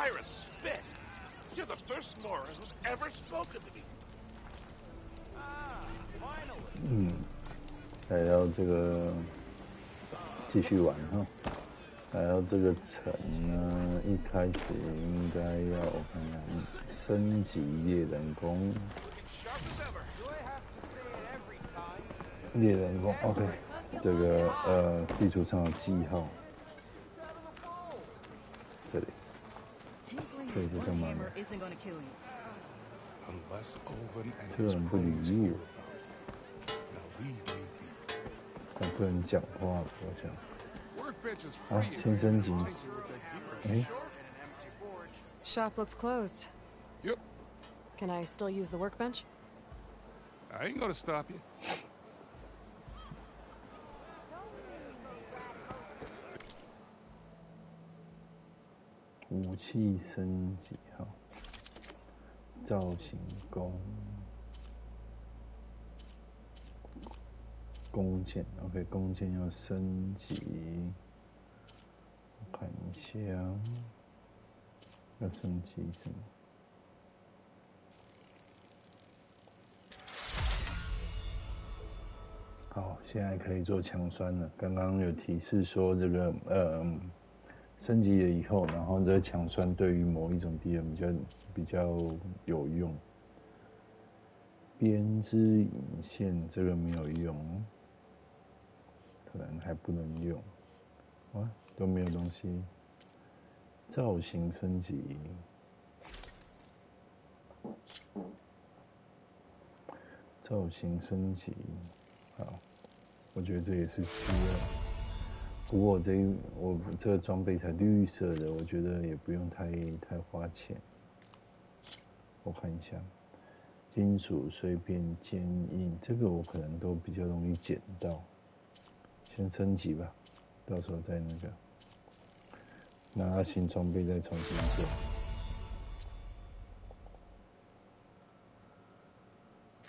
fire and spit. You're the first Mora who's ever spoken to me. 来到这个继续玩哈。来到这个城呢，一开始应该要我看看升级猎人弓。猎人弓 ，OK， 这个地图上的记号，这里，这里是干嘛呢？这个人不理我，他不能讲话了，我想。啊，先升级。哎 Shop looks closed. Yep. Can I still use the workbench? I ain't gonna stop you. 武器升级哈，造型弓箭 ，OK， 弓箭要升级。我看一下，要升级什么？好，现在可以做强酸了。刚刚有提示说这个升级了以后，然后这个强酸对于某一种敌人比较有用。编织引线这个没有用，可能还不能用。啊，都没有东西。造型升级，造型升级，好，我觉得这也是需要。不过我这个装备才绿色的，我觉得也不用太花钱。我看一下，金属碎片坚硬，这个我可能都比较容易捡到。先升级吧，到时候再那个拿到新装备再重新做。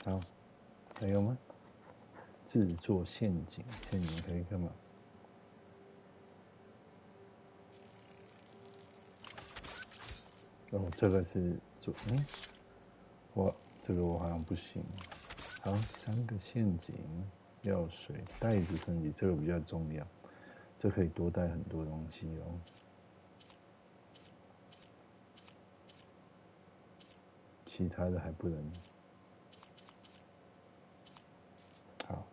好，还有吗？制作陷阱，陷阱可以干嘛？哦，这个是做这个我好像不行。好，3个陷阱，药水袋子升级，这个比较重要，这可以多带很多东西哦。其他的还不能。好。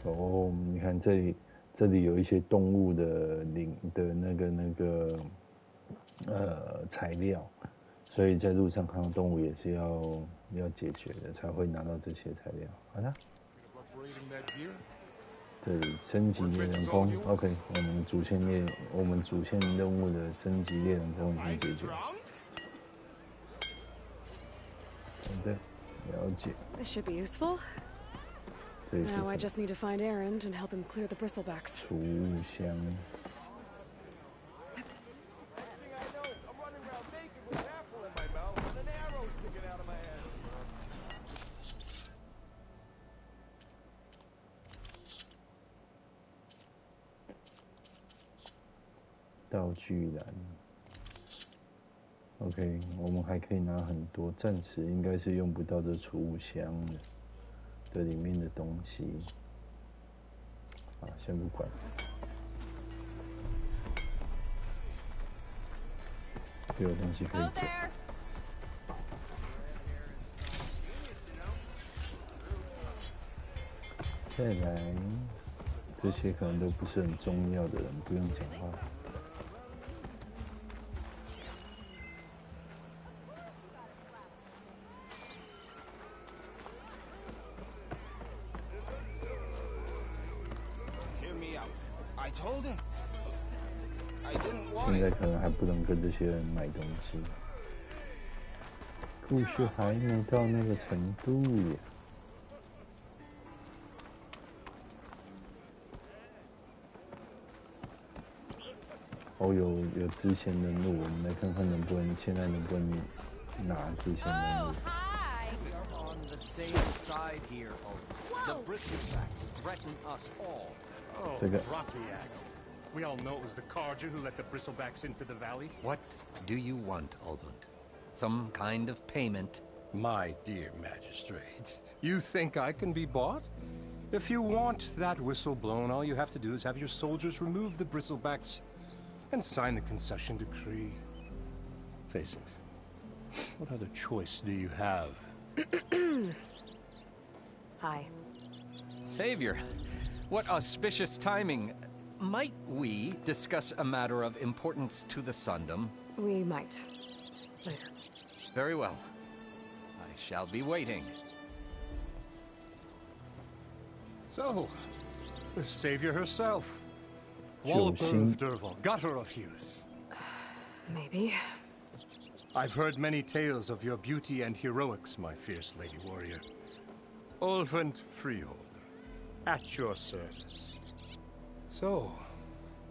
哦，你看这里有一些动物的那个材料，所以在路上看到动物也是要解决的，才会拿到这些材料。好了，这里升级猎人弓 ，OK， 我们主线任务的升级猎人弓已经解决。好的，了解。This should be useful. Now I just need to find Aaron and help him clear the bristlebacks. 储物箱。道具栏 ，OK， 我们还可以拿很多，暂时应该是用不到这储物箱的里面的东西。啊，先不管，有东西可以捡。再来，这些可能都不是很重要的人，不用讲话。现在可能还不能跟这些人买东西，故事还没到那个程度呀。哦，有支线任务，我们来看看现在能不能拿支线任务。这个 We all know it was the Carja who let the bristlebacks into the valley. What do you want, Albund? Some kind of payment? My dear magistrate, you think I can be bought? If you want that whistle blown, all you have to do is have your soldiers remove the bristlebacks and sign the concession decree. Face it, what other choice do you have? Hi. Savior, what auspicious timing. Might we discuss a matter of importance to the Sundom? We might. Later. Very well. I shall be waiting. So, the savior herself. Walloper of Derval, gutter of youth. Maybe. I've heard many tales of your beauty and heroics, my fierce lady warrior. Ulvent Freeholder, at your service. So,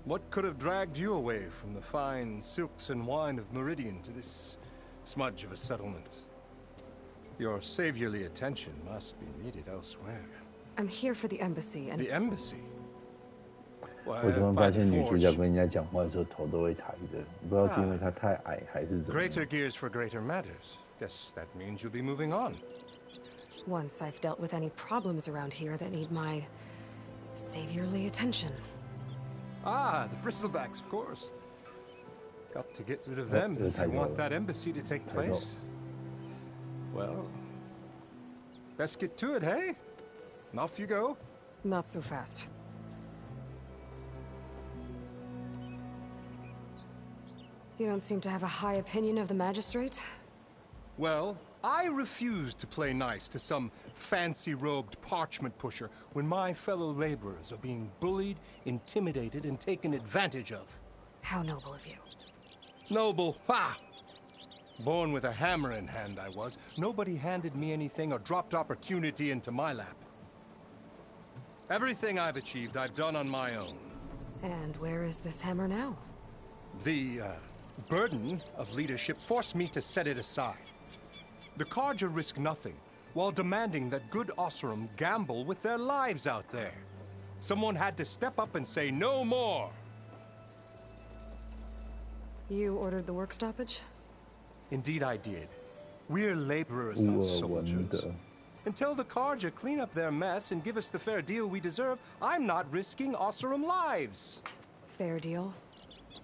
what could have dragged you away from the fine silks and wine of Meridian to this smudge of a settlement? Your saviorly attention must be needed elsewhere. I'm here for the embassy and... The embassy? 我突然发现女主角跟人家讲话的时候头都会抬的，不知道是因为她太矮还是怎么样。 Greater gears for greater matters. Guess that means you'll be moving on. Once I've dealt with any problems around here that need my saviorly attention. Ah, the bristlebacks, of course. Got to get rid of them if you want that embassy to take place. Well, best get to it, hey? And off you go. Not so fast. You don't seem to have a high opinion of the magistrate? Well, I refuse to play nice to some fancy-robed parchment pusher when my fellow laborers are being bullied, intimidated, and taken advantage of. How noble of you. Noble? Ha! Born with a hammer in hand, I was. Nobody handed me anything or dropped opportunity into my lap. Everything I've achieved, I've done on my own. And where is this hammer now? The, burden of leadership forced me to set it aside. The Carja risk nothing, while demanding that good Osseram gamble with their lives out there. Someone had to step up and say no more. You ordered the work stoppage? Indeed I did. We're laborers, not soldiers. Until the Carja clean up their mess and give us the fair deal we deserve, I'm not risking Osseram lives. Fair deal?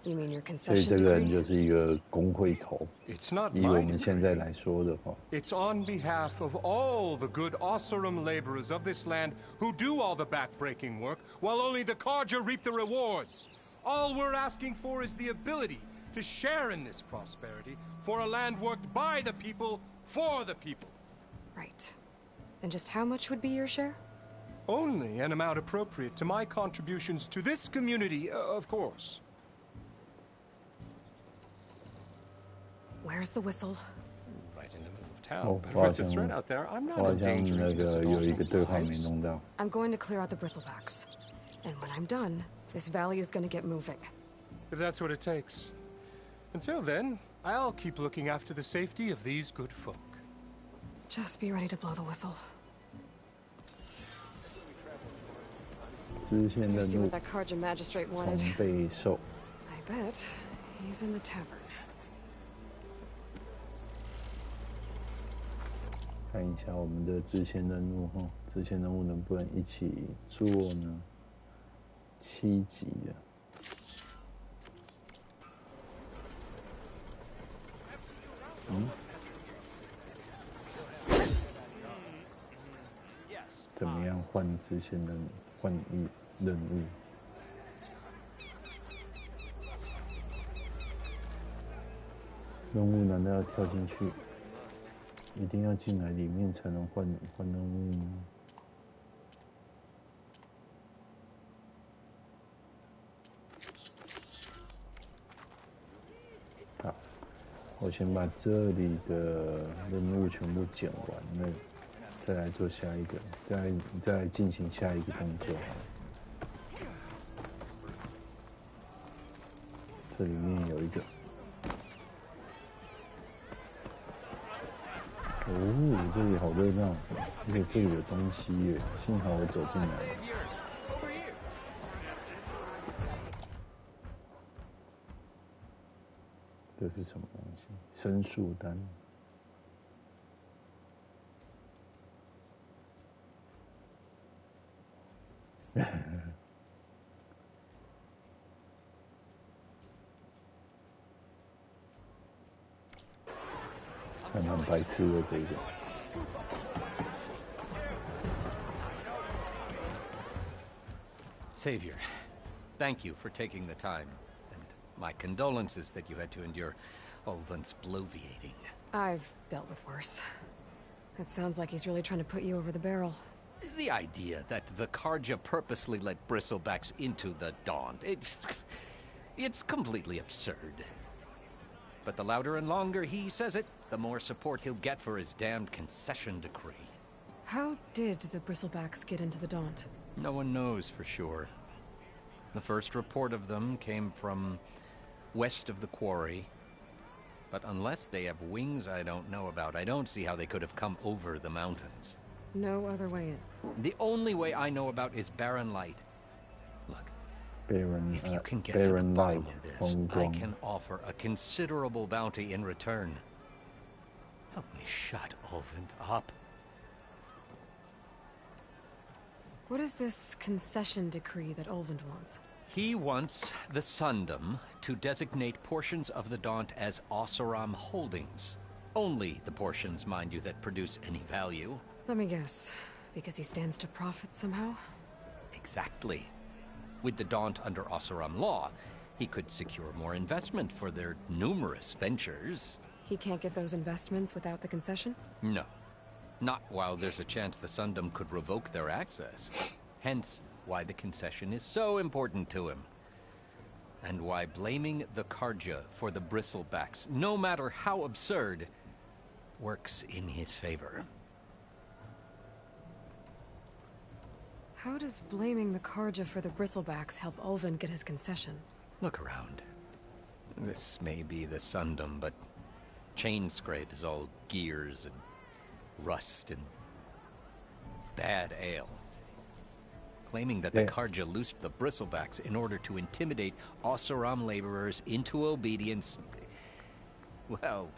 You mean your 所以 concession 这个人 decree? 就是一个工会头。 It's not 以我 my 们现在来说的话， It's on behalf of all the good Osseram laborers of this land who do all the backbreaking work, while only the Carja reap the rewards. All we're asking for is the ability to share in this prosperity for a land worked by the people, for the people. Right. Then just how much would be your share? Only an amount appropriate to my contributions to this community, of course. Where's the whistle? Right in the middle of town. 哦， But 我好 with the 像 threat out there, I'm 我 not 好像 endangering 那 innocent 个有一个 Osseram 对话没 lives. 弄到。 I'm going to clear out the bristlebacks. And when I'm done, this valley is going to get moving. If that's what it takes. Until then, I'll keep looking after the safety of these good folk. Just be ready to blow the whistle. 支线 You 任 see 务 what that Carja magistrate 从 wanted? 备受。 I bet he's in the tavern. 看一下我们的支线任务哈，支线任务能不能一起做呢？7级的。怎么样换支线任务？换任务？任务难道要跳进去？一定要进来里面才能换任务吗？好，我先把这里的任务全部捡完了，再来做下一个，再来进行下一个动作。这里面有一个。 哦，这里好热闹，而且这里有东西耶！幸好我走进来了。这是什么东西？申诉单。还蛮白痴的这个。Savior, thank you for taking the time, and my condolences that you had to endure Ulvund's bloviating. I've dealt with worse. It sounds like he's really trying to put you over the barrel. The idea that the Karja purposely let bristlebacks into the Daunt, it's completely absurd. But the louder and longer he says it, the more support he'll get for his damned concession decree. How did the bristlebacks get into the Daunt? No one knows for sure. The first report of them came from west of the quarry. But unless they have wings I don't know about, I don't see how they could have come over the mountains. No other way in. The only way I know about is Barren Light. Look, if you can get to the bottom of this, I can offer a considerable bounty in return. Help me shut Ulvund up. What is this concession decree that Ulvund wants? He wants the Sundom to designate portions of the Daunt as Oseram holdings. Only the portions, mind you, that produce any value. Let me guess. Because he stands to profit somehow? Exactly. With the Daunt under Oseram law, he could secure more investment for their numerous ventures. He can't get those investments without the concession? No. Not while there's a chance the Sundom could revoke their access. Hence, why the concession is so important to him. And why blaming the Karja for the bristlebacks, no matter how absurd, works in his favor. How does blaming the Karja for the bristlebacks help Ulvund get his concession? Look around. This may be the Sundom, but Chainscrape is all gears and rust and bad ale. Claiming that the Karja loosed the bristlebacks in order to intimidate Oseram laborers into obedience. Well,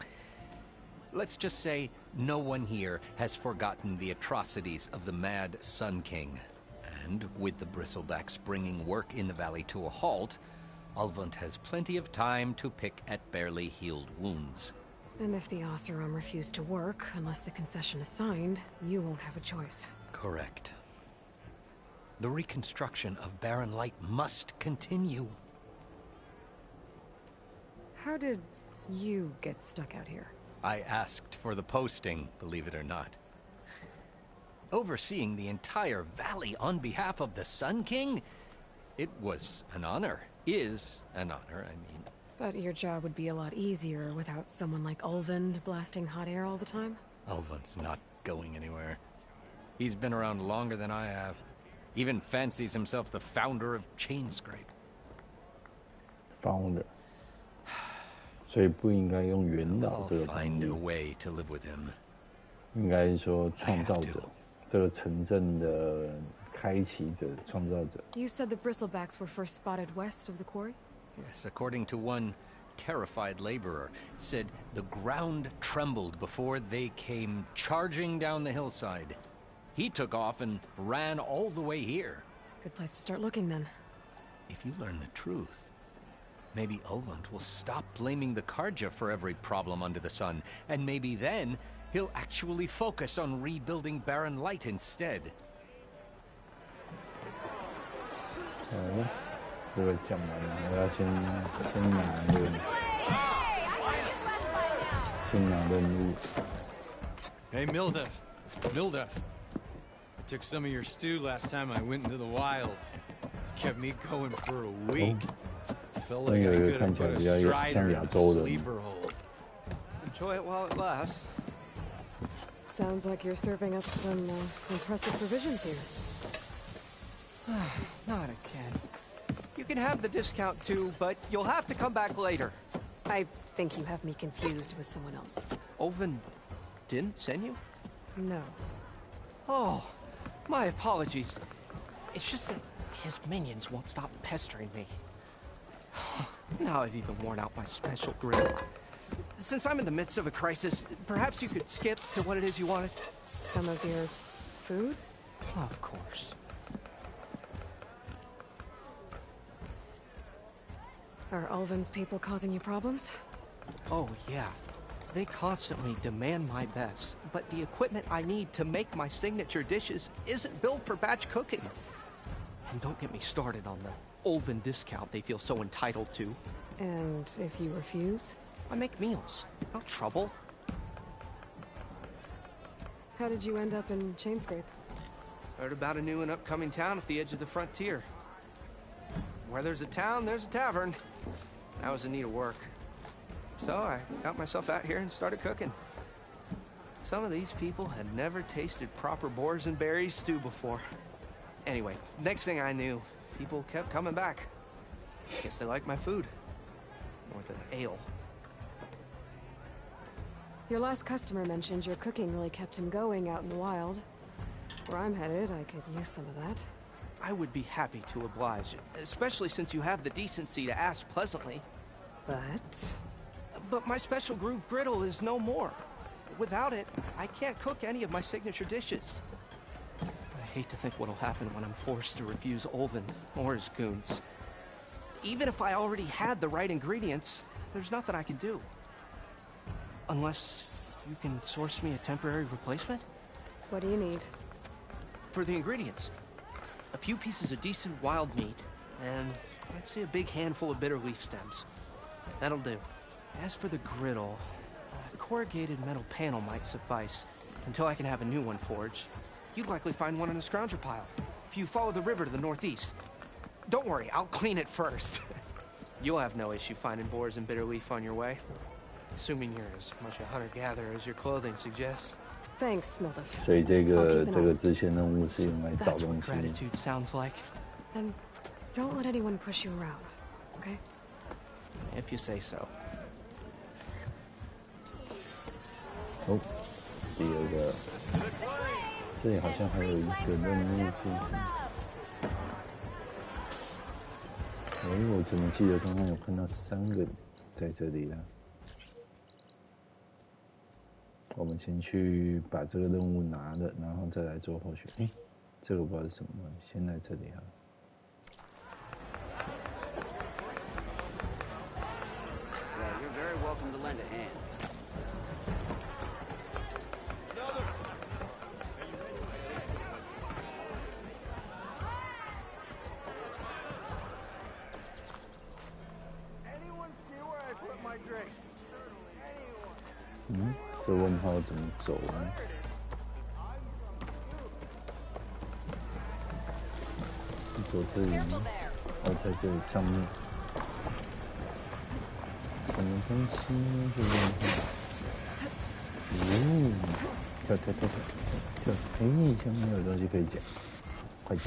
let's just say no one here has forgotten the atrocities of the mad Sun King. And with the bristlebacks bringing work in the valley to a halt, Ulvund has plenty of time to pick at barely healed wounds. And if the Oseram refuse to work, unless the concession is signed, you won't have a choice. Correct. The reconstruction of Barren Light must continue. How did you get stuck out here? I asked for the posting, believe it or not. Overseeing the entire valley on behalf of the Sun King? It was an honor. Is an honor, I mean. But your job would be a lot easier without someone like Ulvund blasting hot air all the time? Ulvund's not going anywhere. He's been around longer than I have. Even fancies himself the founder of Chainscrape. Founder. 所以不应该用元老 I'll 这个翻 find 译 a，way to live with him. 应该说创造者，这个城镇的开启者、创造者。You said the bristlebacks were first spotted west of the quarry? Yes, according to one terrified laborer, said the ground trembled before they came charging down the hillside. He took off and ran all the way here. Good place to start looking then. If you learn the truth, maybe Ulvund will stop blaming the Karja for every problem under the sun, and maybe then he'll actually focus on rebuilding Barren Light instead. 这个讲完了，我要先拿任务。Hey, Mildef. I took some of your stew last time I went into the wilds. Kept me going for a week. Felt like I could have put a strider in a sleeper hole. Enjoy it while it lasts. Sounds like you're serving up some impressive provisions here. Not again. You can have the discount too, but you'll have to come back later. I think you have me confused with someone else. Ulvund didn't send you? No. Oh, my apologies. It's just that his minions won't stop pestering me. Now I've even worn out my special grill. Since I'm in the midst of a crisis, perhaps you could skip to what it is you wanted? Some of your food? Of course. Are Ulvin's people causing you problems? Oh, yeah. They constantly demand my best, but the equipment I need to make my signature dishes isn't built for batch cooking. And don't get me started on the Ulvin discount they feel so entitled to. And if you refuse? I make meals. No trouble. How did you end up in Chainscrape? Heard about a new and upcoming town at the edge of the frontier. Where there's a town, there's a tavern. I was in need of work. So I got myself out here and started cooking. Some of these people had never tasted proper boars and berries stew before. Anyway, next thing I knew, people kept coming back. Guess they liked my food. Or the ale. Your last customer mentioned your cooking really kept him going out in the wild. Where I'm headed, I could use some of that. I would be happy to oblige, especially since you have the decency to ask pleasantly. But my special groove griddle is no more. Without it, I can't cook any of my signature dishes. I hate to think what'll happen when I'm forced to refuse Ulvin or his goons. Even if I already had the right ingredients, there's nothing I can do. Unless you can source me a temporary replacement? What do you need? For the ingredients, a few pieces of decent wild meat, and I'd say a big handful of bitter leaf stems. That'll do. As for the griddle, a corrugated metal panel might suffice, until I can have a new one forged. You'd likely find one in a scrounger pile, if you follow the river to the northeast. Don't worry, I'll clean it first. You'll have no issue finding boars and bitter leaf on your way. Assuming you're as much a hunter-gatherer as your clothing suggests. Thanks, Mildef. 所以这个支线任务是用来找 That's 东 what 西。 gratitude sounds like. And don't let anyone push you around, okay? If you say so. 哦，第二个，这里好像还有一个任务是。哎，我怎么记得刚刚有看到3个在这里啊？我们先去把这个任务拿了，然后再来做后续。哎，这个不知道是什么东西，先来这里啊。You're very welcome to lend a hand. Anyone see where I put my drink? 嗯，这问号怎么走啊？走这里吗？哦，在这里上面。什么东西呢？这问号。哦，跳！哎，下面有东西可以捡，快捡！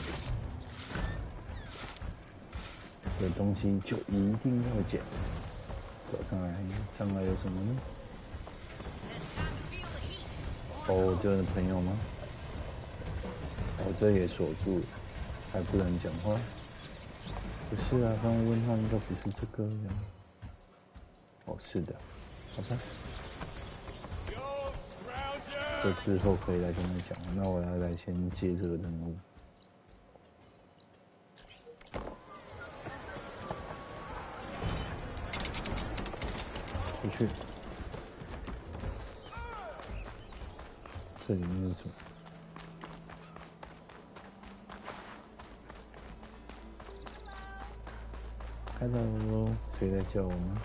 有东西就一定要捡。走上来，上来有什么呢？哦，这个朋友吗？哦，这也锁住了，还不能讲话。不是啊，刚刚问他应该不是这个呀。哦，是的，好吧。这之后可以来跟他讲。那我要来先接这个任务。出去。这里面是什么 ？Hello， 谁在叫我吗？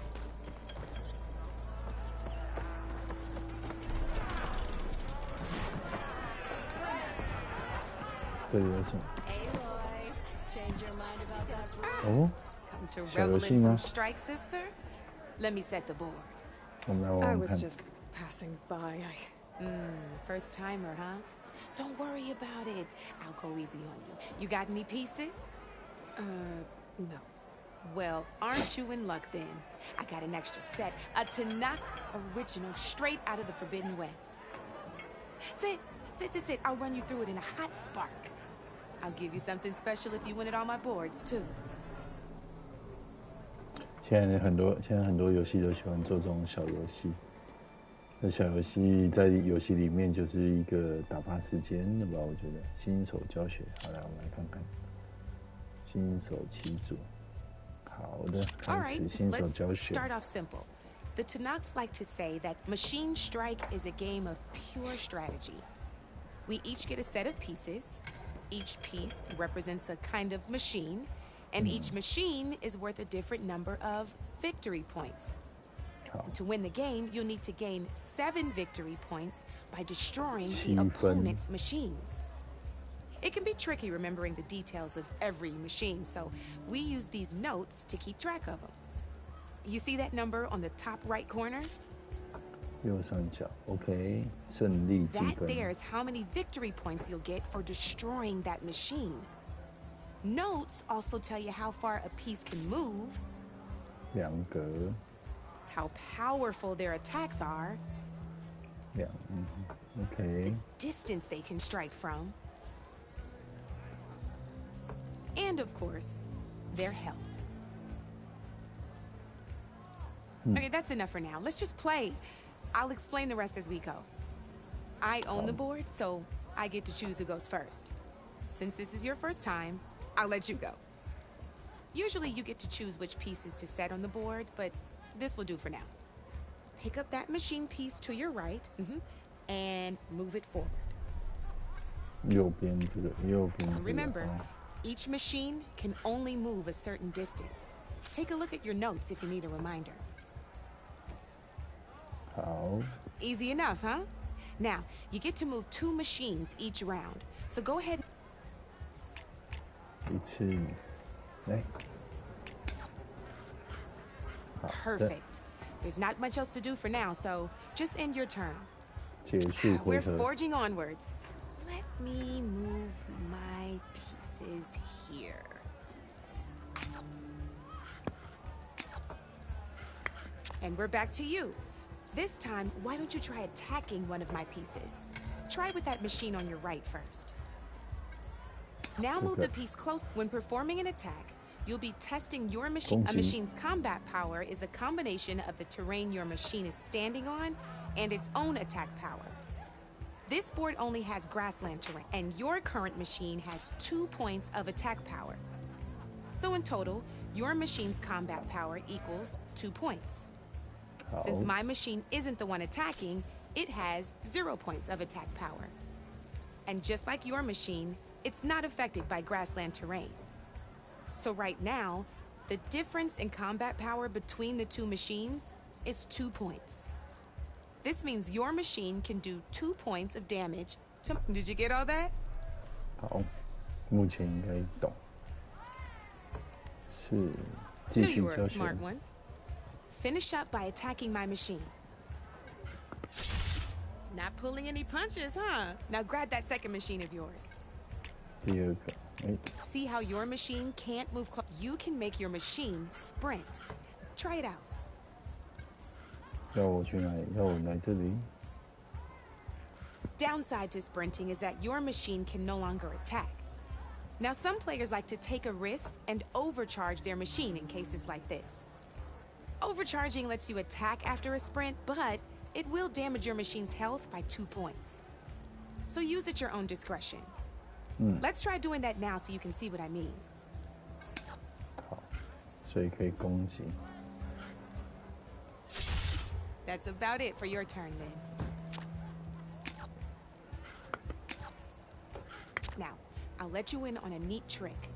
这里有什么？哦，小游戏吗？ Let me set the board. 我们来玩 I 玩 was 看。 just passing by. First timer, huh? Don't worry about it. I'll go easy on you. You got any pieces? No. Well, aren't you in luck then? I got an extra set, a Tanakh original, straight out of the Forbidden West. Sit. I'll run you through it in a hot spark. I'll give you something special if you win it on my boards, too. 现在很多游戏都喜欢做这种小游戏。那小游戏在游戏里面就是一个打发时间的吧？我觉得新手教学，好来我们来看看新手起组。好的，开始新手教学。Start off simple. The Tanakh like to say that Machine Strike is a game of pure strategy. We each get a set of pieces. Each piece represents a kind of machine, and each machine is worth a different number of victory points. And to win the game, you'll need to gain 7 victory points by destroying the opponent's machines. It can be tricky remembering the details of every machine, so we use these notes to keep track of them. You see that number on the top right corner? 右上角 ，OK， 胜利积分。 That there is how many victory points you'll get for destroying that machine. Notes also tell you how far a piece can move, 2格， how powerful their attacks are, ，OK， distance they can strike from, and of course, their health. Okay, that's enough for now. Let's just play. I'll explain the rest as we go. I own the board, so I get to choose who goes first. Since this is your first time, I'll let you go. Usually you get to choose which pieces to set on the board, but this will do for now. Pick up that machine piece to your right, and move it forward. 右边这个，右边这个。 Remember, each machine can only move a certain distance. Take a look at your notes if you need a reminder. 好。 Easy enough, huh? Now, you get to move 2 machines each round. So go ahead. 一次，来。 Perfect. There's not much else to do for now, so just end your turn. 结束回 We're 合。 forging onwards. Let me move my pieces here. And we're back to you. This time, why don't you try attacking one of my pieces? Try with that machine on your right first. Now move the piece close. When performing an attack, you'll be testing your machine. A machine's combat power is a combination of the terrain your machine is standing on and its own attack power. This board only has grassland terrain, and your current machine has 2 points of attack power. So in total, your machine's combat power equals 2 points. Since my machine isn't the one attacking, it has 0 points of attack power. And just like your machine, it's not affected by grassland terrain. So right now, the difference in combat power between the 2 machines is 2 points. This means your machine can do 2 points of damage to... Did you get all that? 好，目前应该懂。是，继 Knew 续 you were 教 a 学。 smart one. Finish up by attacking my machine. Not pulling any punches, huh? Now grab that second machine of yours. 第二个，哎， See how your machine can't move close? You can make your machine sprint. Try it out. 要我去哪里？要我来这里？ Downside to sprinting is that your machine can no longer attack. Now, some players like to take a risk and overcharge their machine in cases like this. Overcharging lets you attack after a sprint, but it will damage your machine's health by 2 points. So use at your own discretion. Let's try doing that now so you can see what I mean. 好，所以可以攻击。 That's about it for your turn, then. Now, I'll let you in on a neat trick.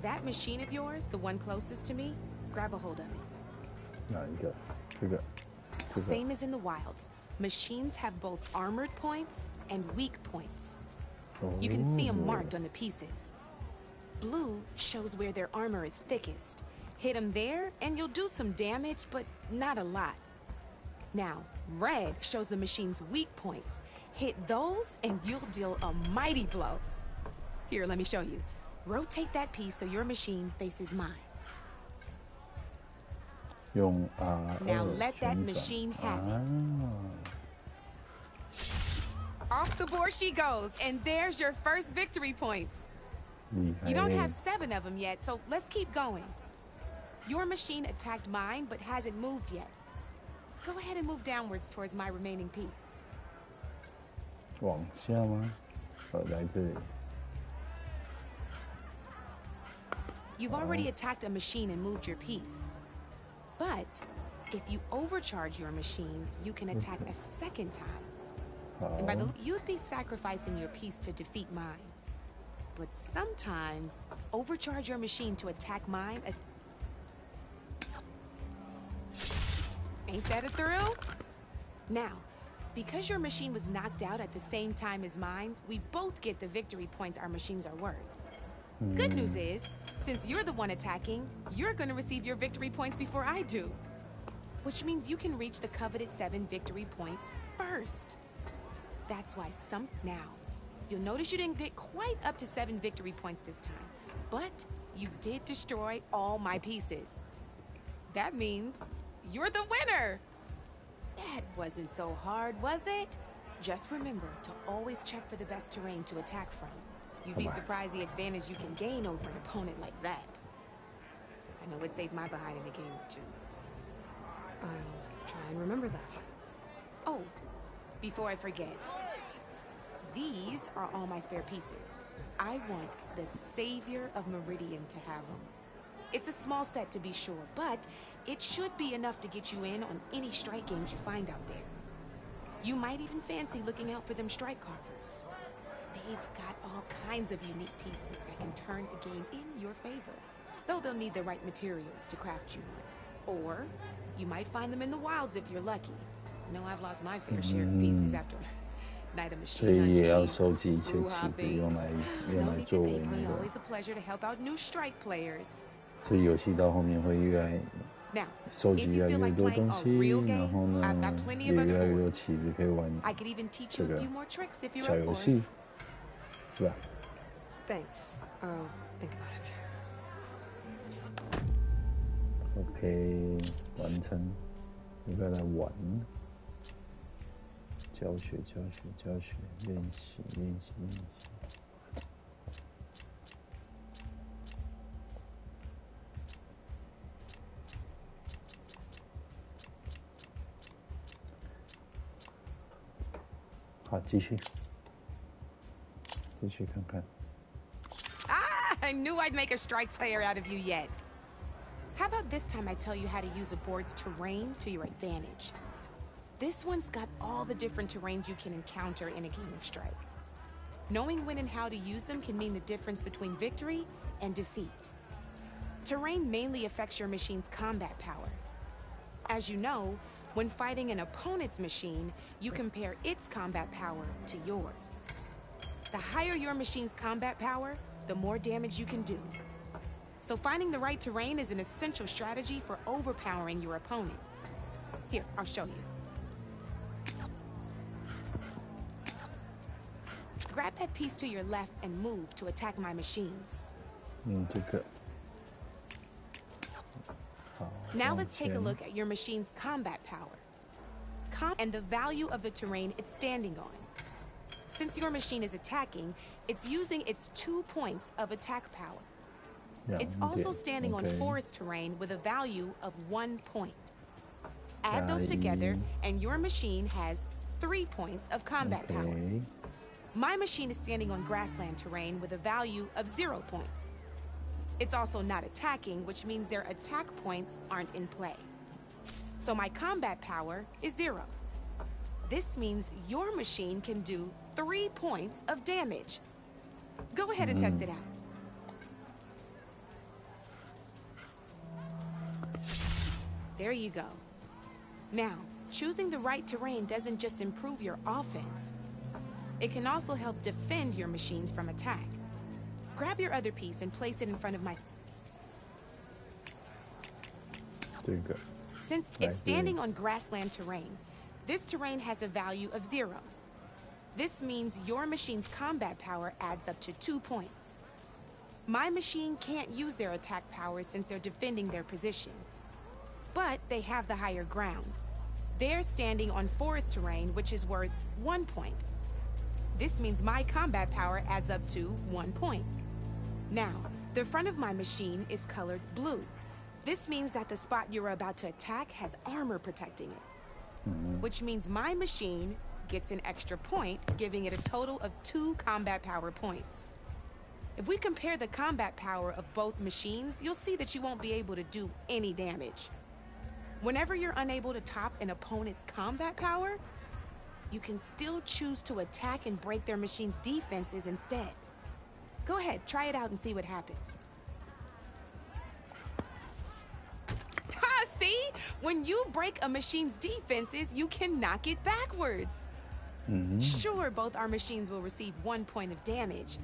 That machine of yours, the one closest to me, grab a hold of it. 哪一个？这个。这个。 Same as in the wilds, machines have both armored points and weak points. You can see them marked on the pieces. Blue shows where their armor is thickest. Hit them there, and you'll do some damage, but not a lot. Now, red shows the machine's weak points. Hit those, and you'll deal a mighty blow. Here, let me show you. Rotate that piece so your machine faces mine. 用 Now let that machine have it. Off the board she goes, and there's your first victory points. You don't have 7 of them yet, so let's keep going. Your machine attacked mine, but hasn't moved yet. Go ahead and move downwards towards my remaining piece. 往下吗？来这里。 You've already attacked a machine and moved your piece. But if you overcharge your machine, you can attack a second time. And by the you'd be sacrificing your piece to defeat mine. But sometimes, overcharge your machine to attack mine. Ain't that a thrill? Now, because your machine was knocked out at the same time as mine, we both get the victory points our machines are worth. Good news is, since you're the one attacking, you're gonna receive your victory points before I do. Which means you can reach the coveted 7 victory points first. That's why now, you'll notice you didn't get quite up to 7 victory points this time, but you did destroy all my pieces. That means you're the winner! That wasn't so hard, was it? Just remember to always check for the best terrain to attack from. You'd be surprised the advantage you can gain over an opponent like that. I know it saved my behind in a game or 2. I'll try and remember that. Oh, before I forget, these are all my spare pieces. I want the Savior of Meridian to have them. It's a small set to be sure, but it should be enough to get you in on any strike games you find out there. You might even fancy looking out for them strike carvers. They've got all kinds of unique pieces that can turn a game in your favor, though they'll need the right materials to craft you one. Or you might find them in the wilds if you're lucky. I know I've lost my fair share of pieces after night of machine hunting, brew hopping. No need to thank me. Always a pleasure to help out new strike players. 所以游戏到后面会越来 Now, 收集越来越多东西，然后呢， I've got plenty 也 of 越来 other 越多 boards. 棋子可以玩 I could even teach you a few more tricks if you're 小 up 游 for it. 戏，是吧 Thanks. I'll think about it.？OK， 完成，应该来玩。教学，练习。好，继续看看。 Ah, I knew I'd make a strike player out of you yet. How about this time I tell you how to use a board's terrain to your advantage? This one's got all the different terrains you can encounter in a game of strike. Knowing when and how to use them can mean the difference between victory and defeat. Terrain mainly affects your machine's combat power. As you know, when fighting an opponent's machine, you compare its combat power to yours. The higher your machine's combat power, the more damage you can do. So finding the right terrain is an essential strategy for overpowering your opponent. Here, I'll show you. Grab that piece to your left and move to attack my machines. Now let's take a look at your machine's combat power. And the value of the terrain it's standing on. Since your machine is attacking, it's using its 2 points of attack power. It's also standing on forest terrain with a value of 1 point. Add those together, and your machine has 3 points of combat power. My machine is standing on grassland terrain with a value of 0 points. It's also not attacking, which means their attack points aren't in play. So my combat power is 0. This means your machine can do 3 points of damage. Go ahead and test it out. There you go. Now, choosing the right terrain doesn't just improve your offense. It can also help defend your machines from attack. Grab your other piece and place it in front of my... There you go. Since it's standing on grassland terrain, this terrain has a value of 0. This means your machine's combat power adds up to 2 points. My machine can't use their attack powers since they're defending their position. But they have the higher ground. They're standing on forest terrain, which is worth 1 point. This means my combat power adds up to 1 point. Now, the front of my machine is colored blue. This means that the spot you're about to attack has armor protecting it. Which means my machine gets an extra point, giving it a total of 2 combat power points. If we compare the combat power of both machines, you'll see that you won't be able to do any damage. Whenever you're unable to top an opponent's combat power, you can still choose to attack and break their machine's defenses instead. Go ahead, try it out and see what happens. Ha, see? When you break a machine's defenses, you can knock it backwards. Sure, both our machines will receive 1 point of damage,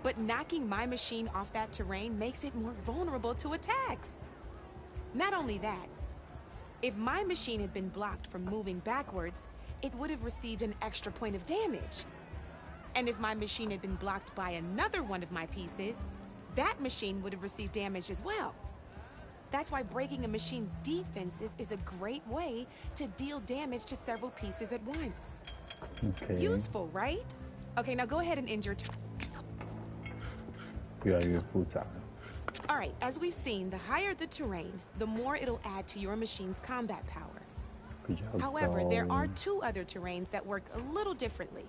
but knocking my machine off that terrain makes it more vulnerable to attacks. Not only that, if my machine had been blocked from moving backwards, it would have received an extra point of damage. And if my machine had been blocked by another one of my pieces, that machine would have received damage as well. That's why breaking a machine's defenses is a great way to deal damage to several pieces at once. Okay. Useful, right? Okay, now go ahead and end your turn. 越来越复杂。 All right, as we've seen, the higher the terrain, the more it'll add to your machine's combat power. 比较 However, there 高 are 2 other terrains that work a little differently.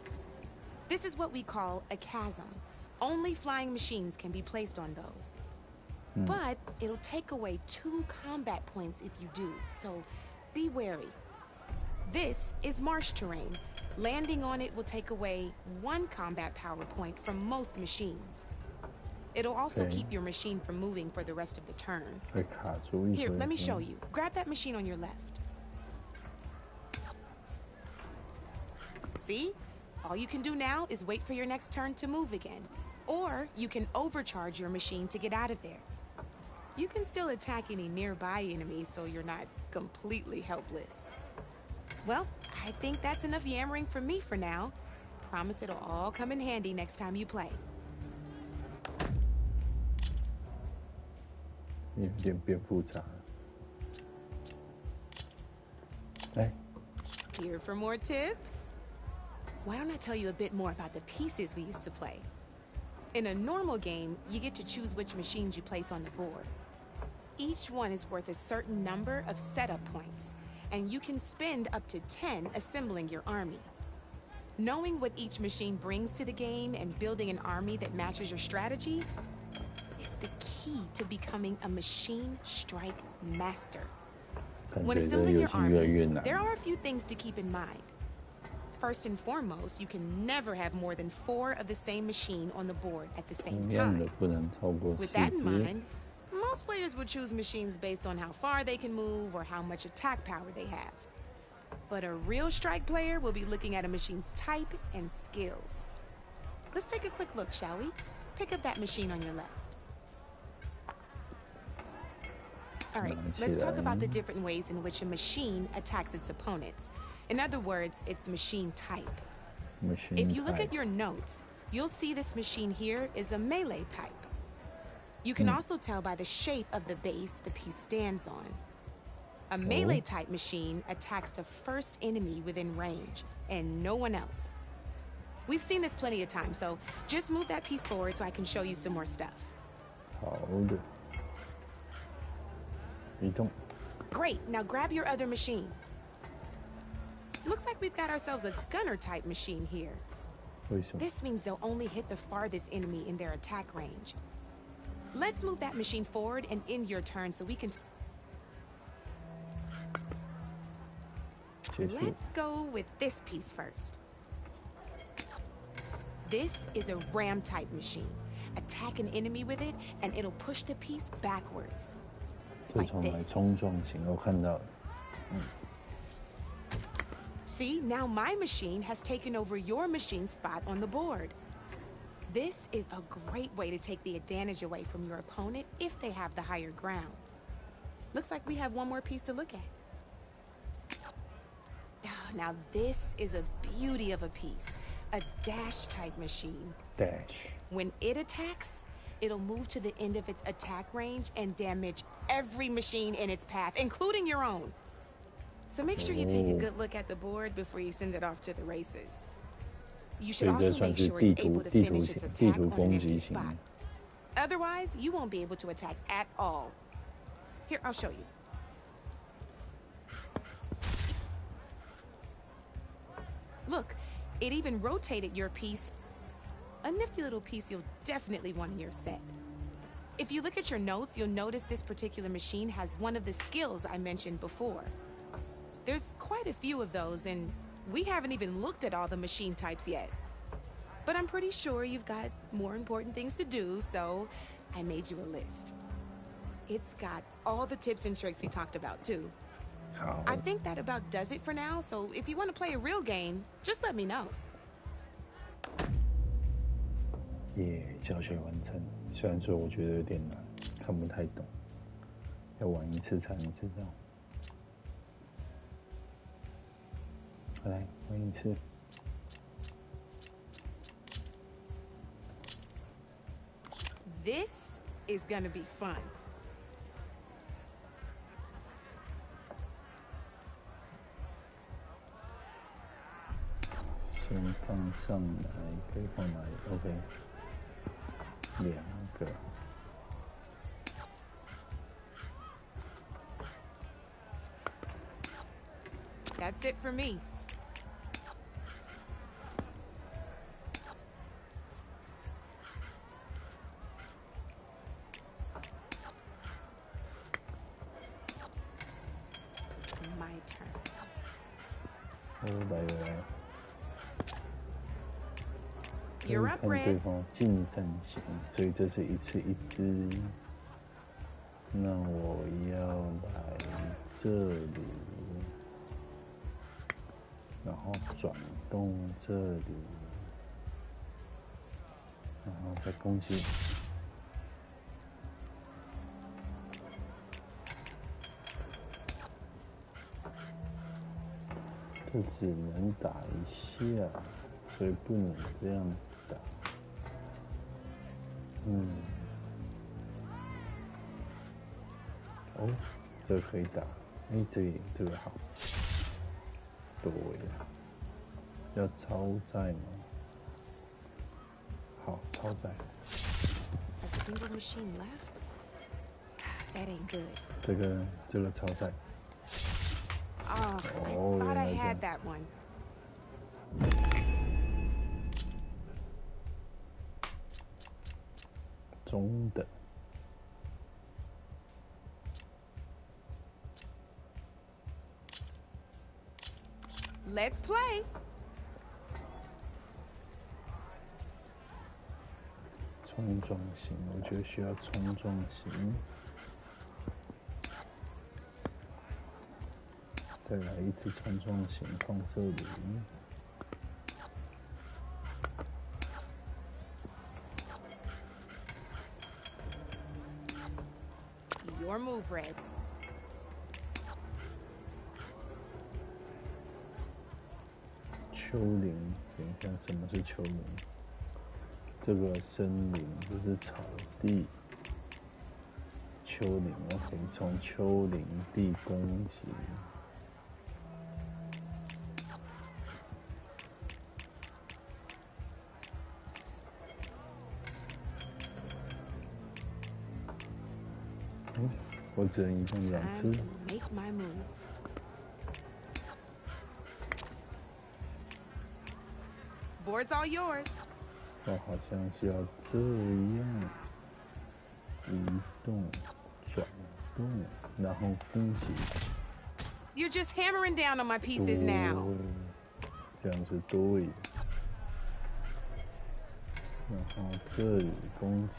This is what we call a chasm. Only flying machines can be placed on those. But it'll take away 2 combat points if you do, so be wary. This is marsh terrain. Landing on it will take away 1 combat power point from most machines. It'll also Okay. keep your machine from moving for the rest of the turn. 会卡住一 Here, 会 let me 子 show you. Grab that machine on your left. See? All you can do now is wait for your next turn to move again. Or you can overcharge your machine to get out of there. You can still attack any nearby enemies so you're not completely helpless. Well, I think that's enough yammering from me for now. Promise it'll all come in handy next time you play. 有点变复杂了。哎， Here for more tips? Why don't I tell you a bit more about the pieces we used to play? In a normal game, you get to choose which machines you place on the board. Each one is worth a certain number of setup points, and you can spend up to 10 assembling your army. Knowing what each machine brings to the game and building an army that matches your strategy is the key to becoming a machine strike master. 感 When 觉这 assembling 游 your 戏越来 army, 越难。 there are a few things to keep in mind. First and foremost, you can never have more than 4 of the same machine on the board at the same 同样的 time. 不能超过 With 4 that in 只。 mind, most players would choose machines based on how far they can move or how much attack power they have. But a real strike player will be looking at a machine's type and skills. Let's take a quick look, shall we? Pick up that machine on your left. All right, let's talk about the different ways in which a machine attacks its opponents. In other words, its machine type. Machine If you look type. at your notes, you'll see this machine here is a melee type. You can also tell by the shape of the base the piece stands on. A melee type machine attacks the first enemy within range, and no one else. We've seen this plenty of times, so just move that piece forward so I can show you some more stuff. 好的。移动。 Great, now grab your other machine. Looks like we've got ourselves a gunner type machine here. 为什么？ This means they'll only hit the farthest enemy in their attack range. Let's move that machine forward and end your turn so we can... 结束。 Let's go with this piece first. This is a ram type machine. Attack an enemy with it and it'll push the piece backwards. 这 Like 从来 this. 冲撞型，我看到了。 See, now my machine has taken over your machine's spot on the board. This is a great way to take the advantage away from your opponent if they have the higher ground. Looks like we have one more piece to look at. Now this is a beauty of a piece. A dash type machine. Dash。 When it attacks, it'll move to the end of its attack range and damage every machine in its path, including your own. So make sure you take a good look at the board before you send it off to the races. You should 所以这 also 算 make 是 sure 地 it's 图 able to 地图 finish its 型 attack 地图 on an 攻 empty 击型。 spot. Otherwise, you won't be able to attack at all. Here, I'll show you. Look, it even rotated your piece. A nifty little piece you'll definitely want in your set. If you look at your notes, you'll notice this particular machine has one of the skills I mentioned before. There's quite a few of those, and we haven't even looked at all the machine types yet. But I'm pretty sure you've got more important things to do, so I made you a list. It's got all the tips and tricks we talked about, too. Oh. I think that about does it for now, so if you want to play a real game, just let me know. 耶，教学完成。虽然说我觉得有点难，看不太懂，要玩一次才能知道。来，玩一次。This is gonna be fun. 先放上来，可以放哪里 ？OK， 2个。That's it for me. My turn. 来。You're up, 看对 Red. 方近战型，所以这是一次一支。那我要来这里，然后转动这里，然后再攻击。这只能打一下，所以不能这样打。哦，这个可以打。这个好。对呀，要超载吗？好，超载。A single machine left? That ain't good. 这个超载。Oh, I thought I had that one. 中等。Let's play. 冲撞型，我觉得需要冲撞型。再来一次冲撞型，放这里。Your move, Red. 丘陵，等一下，什么是丘陵？这个森林，这是草地。丘陵，我可以从丘陵地攻击。我只能移动2次。Make my move. Board's all yours. 我好像是要这样移动、转动，然后攻击。You're just hammering down on my pieces now. 这样是对。然后这里攻击。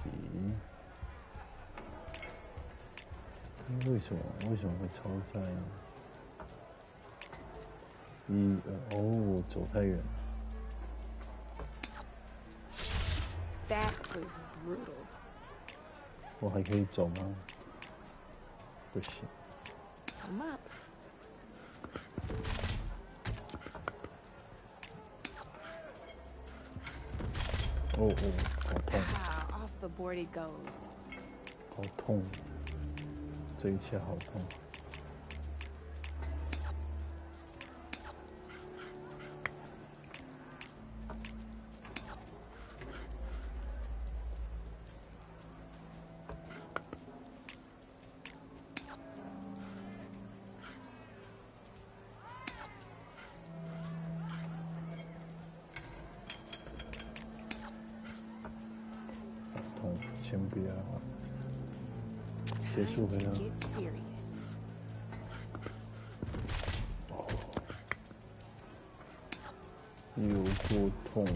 为什么会超载呢？1、2，哦，走太远。That was brutal. 我还可以走吗？不行。Come up. 哦，好痛。Off the board it goes. 好痛。这一下好痛。先不要，结束回来。有够痛。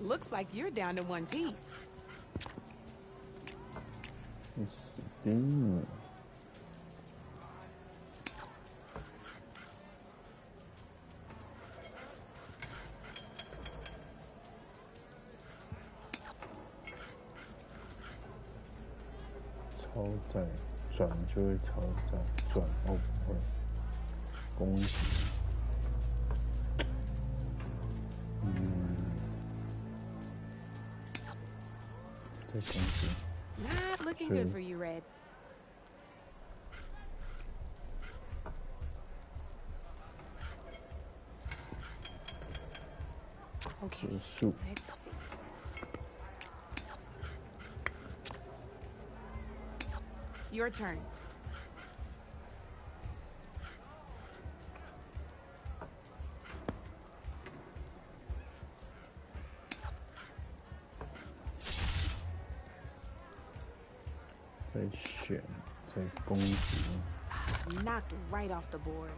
Looks like you're down to one piece. 你死定了！超载转就会超载，转后不会攻击。这攻击。Not looking good for you, Red. Okay, let's see. Your turn. Knocked right off the board.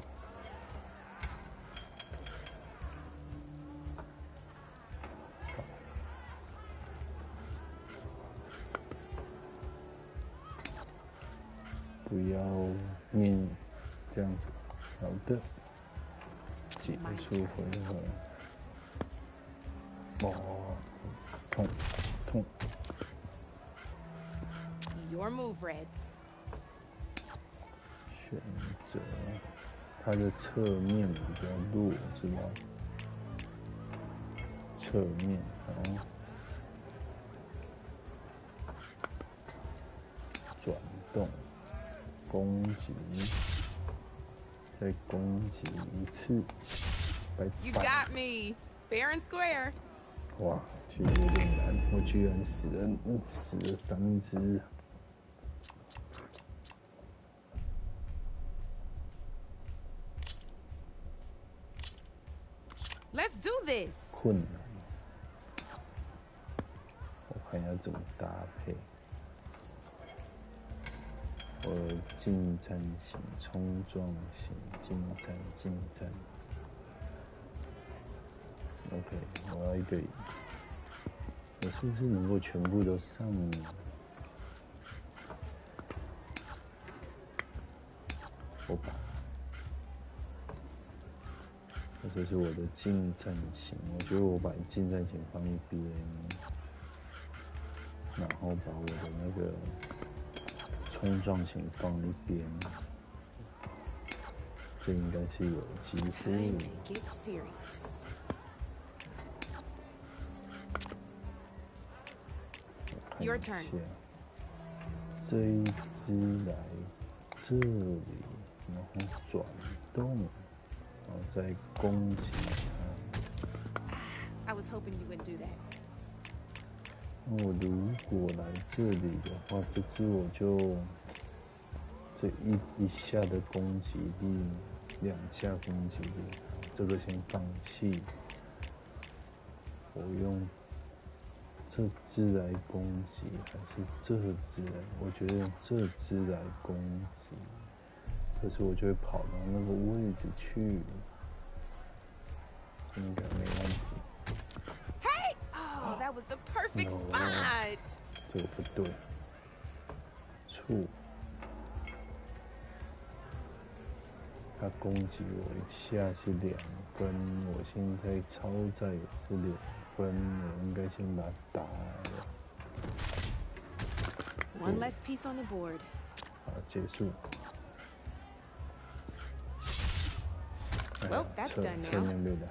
不要面这样子，好的，结束回合。哦，痛，痛。Your move, Red. 选择它的侧面比较弱，是吧？侧面，好，转动，攻击，再攻击一次，拜拜。You got me, fair and square. 哇，其实有点难，我居然死了3只。Let's do this. 困难，我看要怎么搭配。我近战型、冲撞型、近战。OK， 我要一个，我是不是能够全部都上呢？我把。这是我的近战型，我觉得我把近战型放一边，然后把我的那个冲撞型放一边，这应该是有机会。Your turn. 这一只来这里，然后转动。然后再攻击它。I was hoping you wouldn't do that. 那我如果来这里的话，这只我就这一下的攻击力，2下攻击力，这个先放弃。我用这只来攻击，还是这只来？我觉得用这只来攻击。可是我就会跑到那个位置去，应该没问题。Hey! Oh, that was the perfect spot. 这个不对，错。他攻击我一下是2分，我现在超载也是2分，我应该先把它打了。One less piece on the board. 好，结束。Well, that's done now. 侧面被打。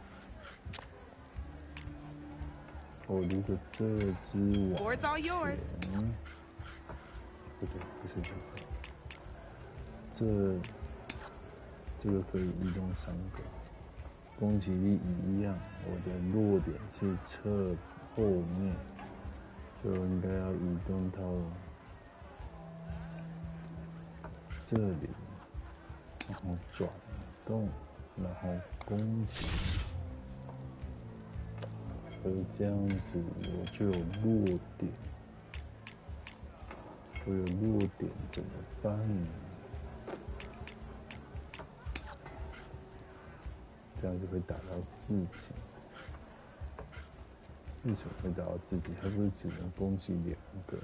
我如果这只往 Board's all yours. 不对，不是这个可以移动3个，攻击力一样。我的弱点是侧后面，就应该要移动到这里，然后转动。然后攻击，而这样子我就有弱点。我有弱点怎么办？这样子会打到自己。为什么会打到自己？他不是只能攻击2个？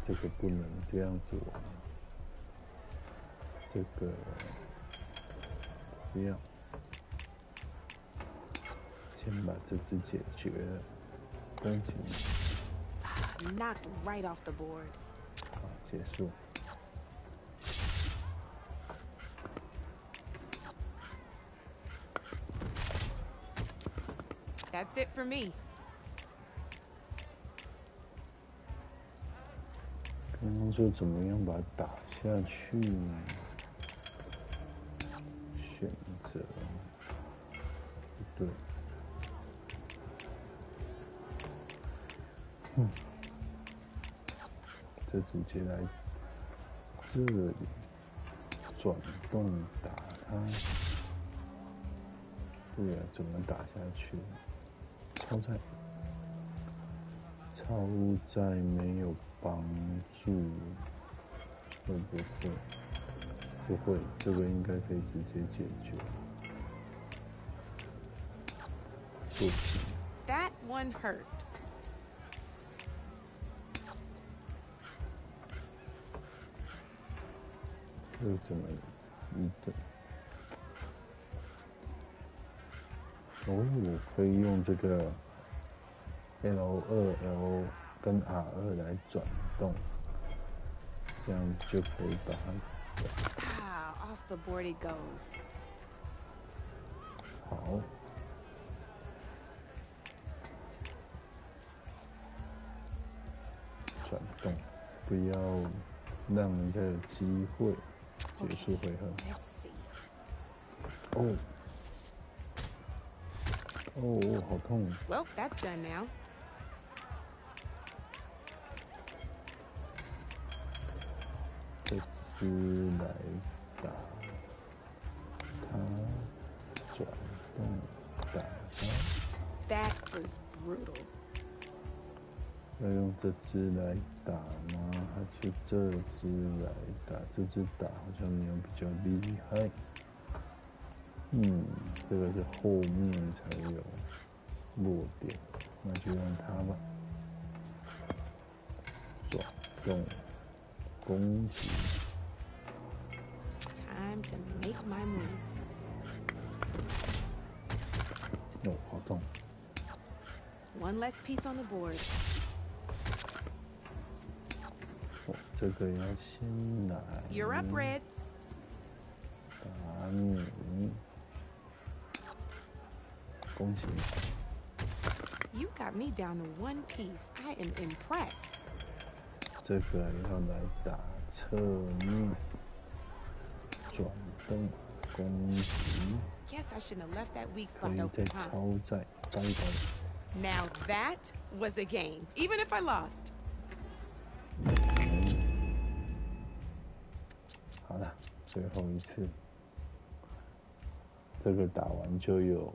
这个不能这样子玩。这个不要。先把这只解决了，攻击。Knocked right off the board. 好，结束。That's it for me. 刚刚说怎么样把它打下去呢？选择不对。这直接来这里转动打它。对啊，怎么打下去？超载没有帮助，会不会？不会，这个应该可以直接解决。不行。That one hurt. 这怎么一对？哦，可以用这个 L2 跟 R2 来转动，这样子就可以把它。Off the board it goes. 好。转动，不要让人家有机会结束回合。哦。哦，好痛。Well, that's done now. 这只来打它，转动打它。That was brutal. 要用这只来打吗？还是这只来打？这只打好像没有比较厉害。这个是后面才有弱点，那就用它吧。转动，攻击。Time to make my move. 哦，好痛。One less piece on the board. 这个要先来。You're up, Red. 打你。攻击。You got me down to one piece. I am impressed. 这个要来打侧面，转动攻击。Guess I shouldn't have left that weak 可 spot 以 open, 再 huh? 超载高高。Now that was a game, even if I lost. 好了，最后一次，这个打完就有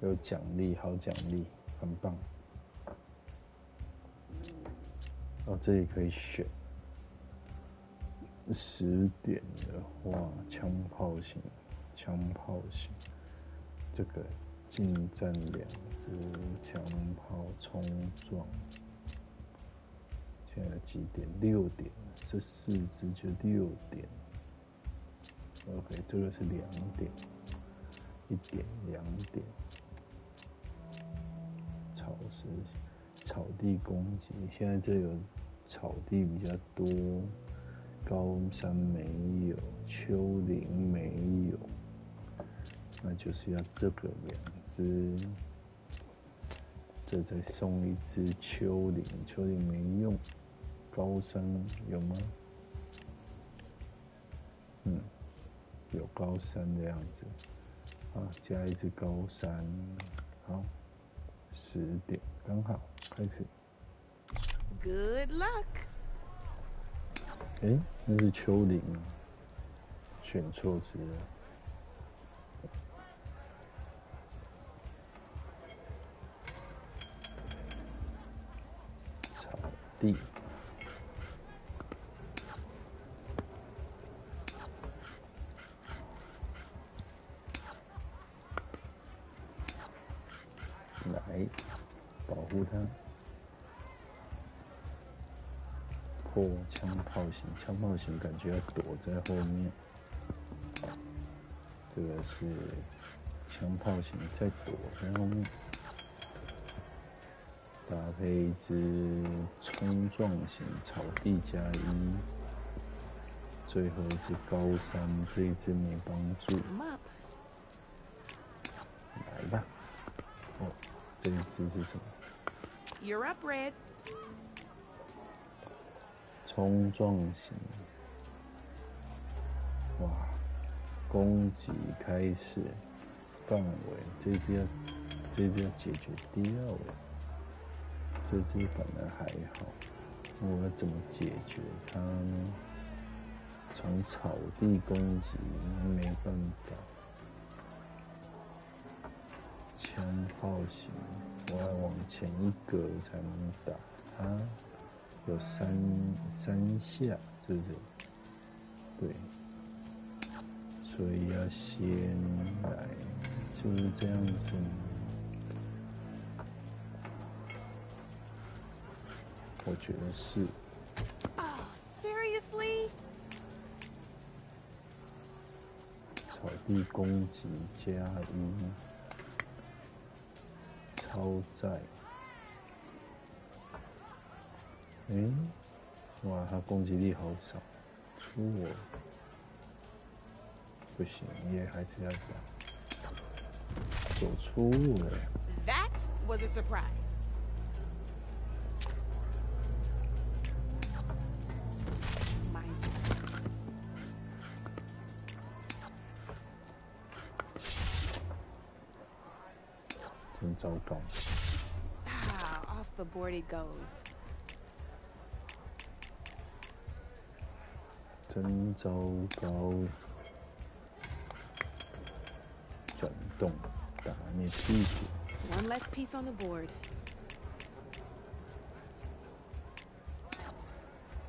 有奖励，好奖励，很棒。这里可以选10点的话，枪炮型，这个近战2支枪炮冲撞。现在几点？6点，这4支就6点。OK， 这个是2点，1点、2点。草地攻击，现在这有草地比较多，高山没有，丘陵没有，那就是要这个2支。这再送1支丘陵，丘陵没用。高山有吗？有高山的样子。加1支高山，好，10点刚好开始。Good luck. 那是丘陵，选错字了。地。来，保护它。破枪炮型，枪炮型感觉要躲在后面。这个是枪炮型，再躲在后面。搭配一只冲撞型草地加1，最后一只高3，这一只没帮助。来吧。哦，这一只是什么 ？You're up, Red. 冲撞型。哇，攻击开始，范围，这只要解决掉了。这只反而还好，我要怎么解决它呢？从草地攻击没办法，枪炮型，我要往前一格才能打它，有三下，是不是？对，所以要先来，是不是这样子呢？我觉得是。Oh, seriously? 草地攻击加1，超载。哇，他攻击力好少，出我不行，也还是要打。走出了。That was a surprise. 真糟糕。Off the board it goes. 真糟糕。转动，打你屁股。One less piece on the board.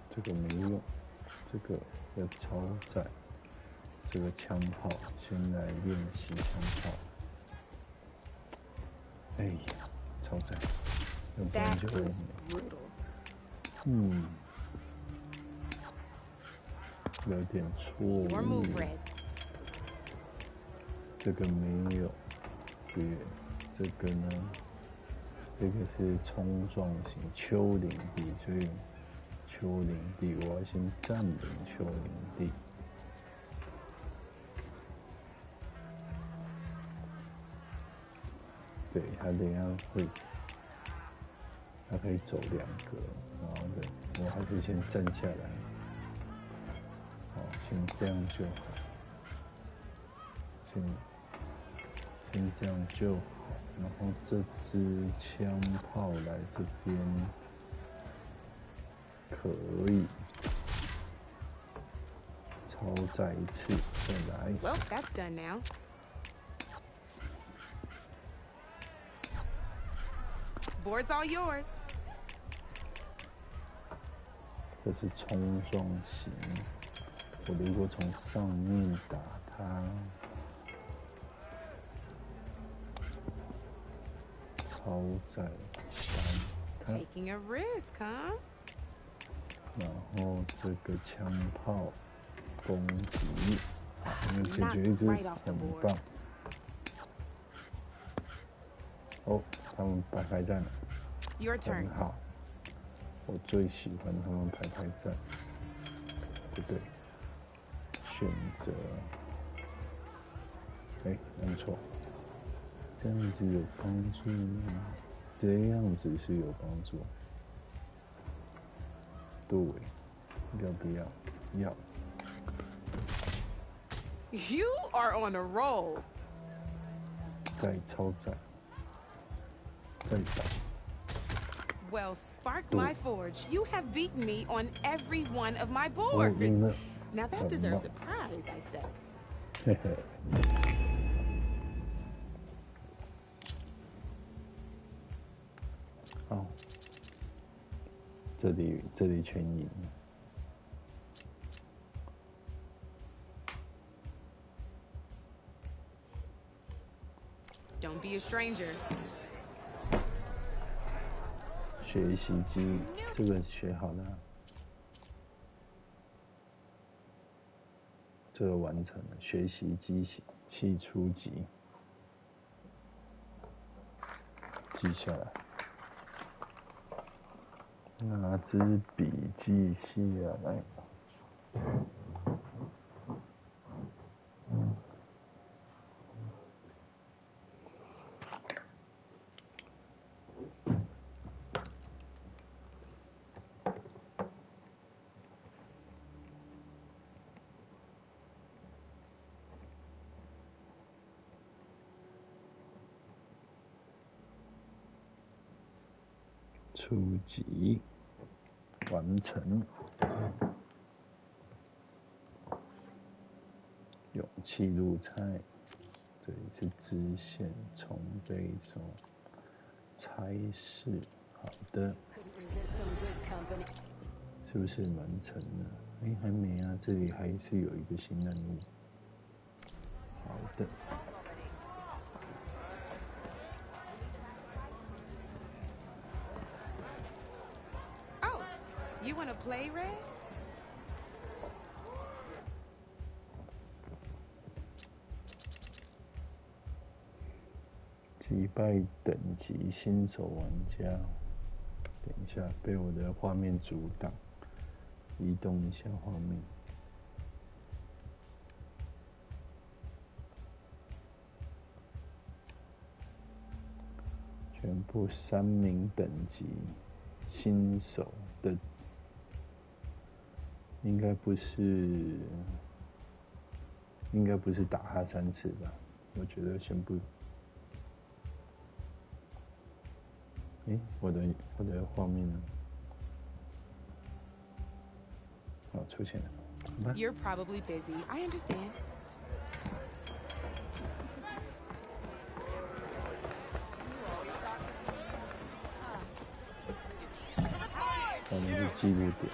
这个没用，这个要超载。这个枪炮，先来练习枪炮。哎呀，超载，要不然就有点错误。这个没有，对，这个呢，这个是冲撞型丘陵地，所以丘陵地我要先占领丘陵地。对，他等一下会，他可以走2格，然后对，我还是先站下来，好，先这样就好，先这样就好，然后这支枪炮来这边可以超载一次，再来。Well, that's done now. 'Board's all yours. 这是冲撞型，我如果从上面打它，超载3， Taking a risk, huh? 然后这个枪炮攻击，我们解决一只很棒。哦，他们排站了，很好。我最喜欢他们排站。不对，选择，按错。这样子有帮助吗？这样子是有帮助。对，要不要？要。You are on a roll. 再超载。再打。Well, spark my forge. You have beaten me on every one of my boards. Now that deserves a prize, I say. 嘿嘿。好，这里全赢。Don't be a stranger. 学习机，这个学好了，这个完成了。学习机器出击，记下来。拿支笔记下来。初级完成，勇气入菜，这里是支线重备中，差事，好的，是不是完成了？哎，还没啊，这里还是有一个新任务，好的。You want to play, Red? 击败等级新手玩家。等一下，被我的画面阻挡，移动一下画面。全部3名等级新手的。应该不是打他3次吧？我觉得先不。诶，我的画面呢？哦，出现了。You're probably busy. I understand. 我们是记录点。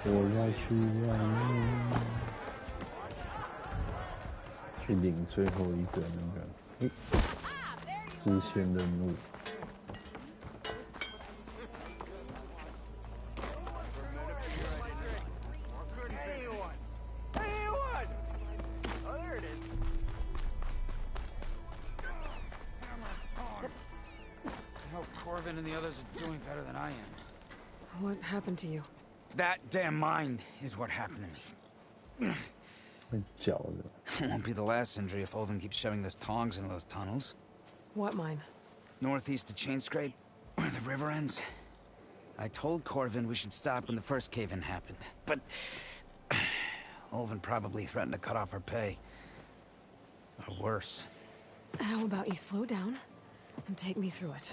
我要去外面，去领最后一个那个支线任务。Corvin and the others are doing better than I am. What happened to you? That damn mine is what happened to me. Won't be the last injury if Ulvin keeps shoving those tongs into those tunnels. What mine? Northeast of Chainscrape, where the river ends. I told Corvin we should stop when the first cave-in happened, but Ulvin probably threatened to cut off her pay. Or worse. How about you slow down and take me through it?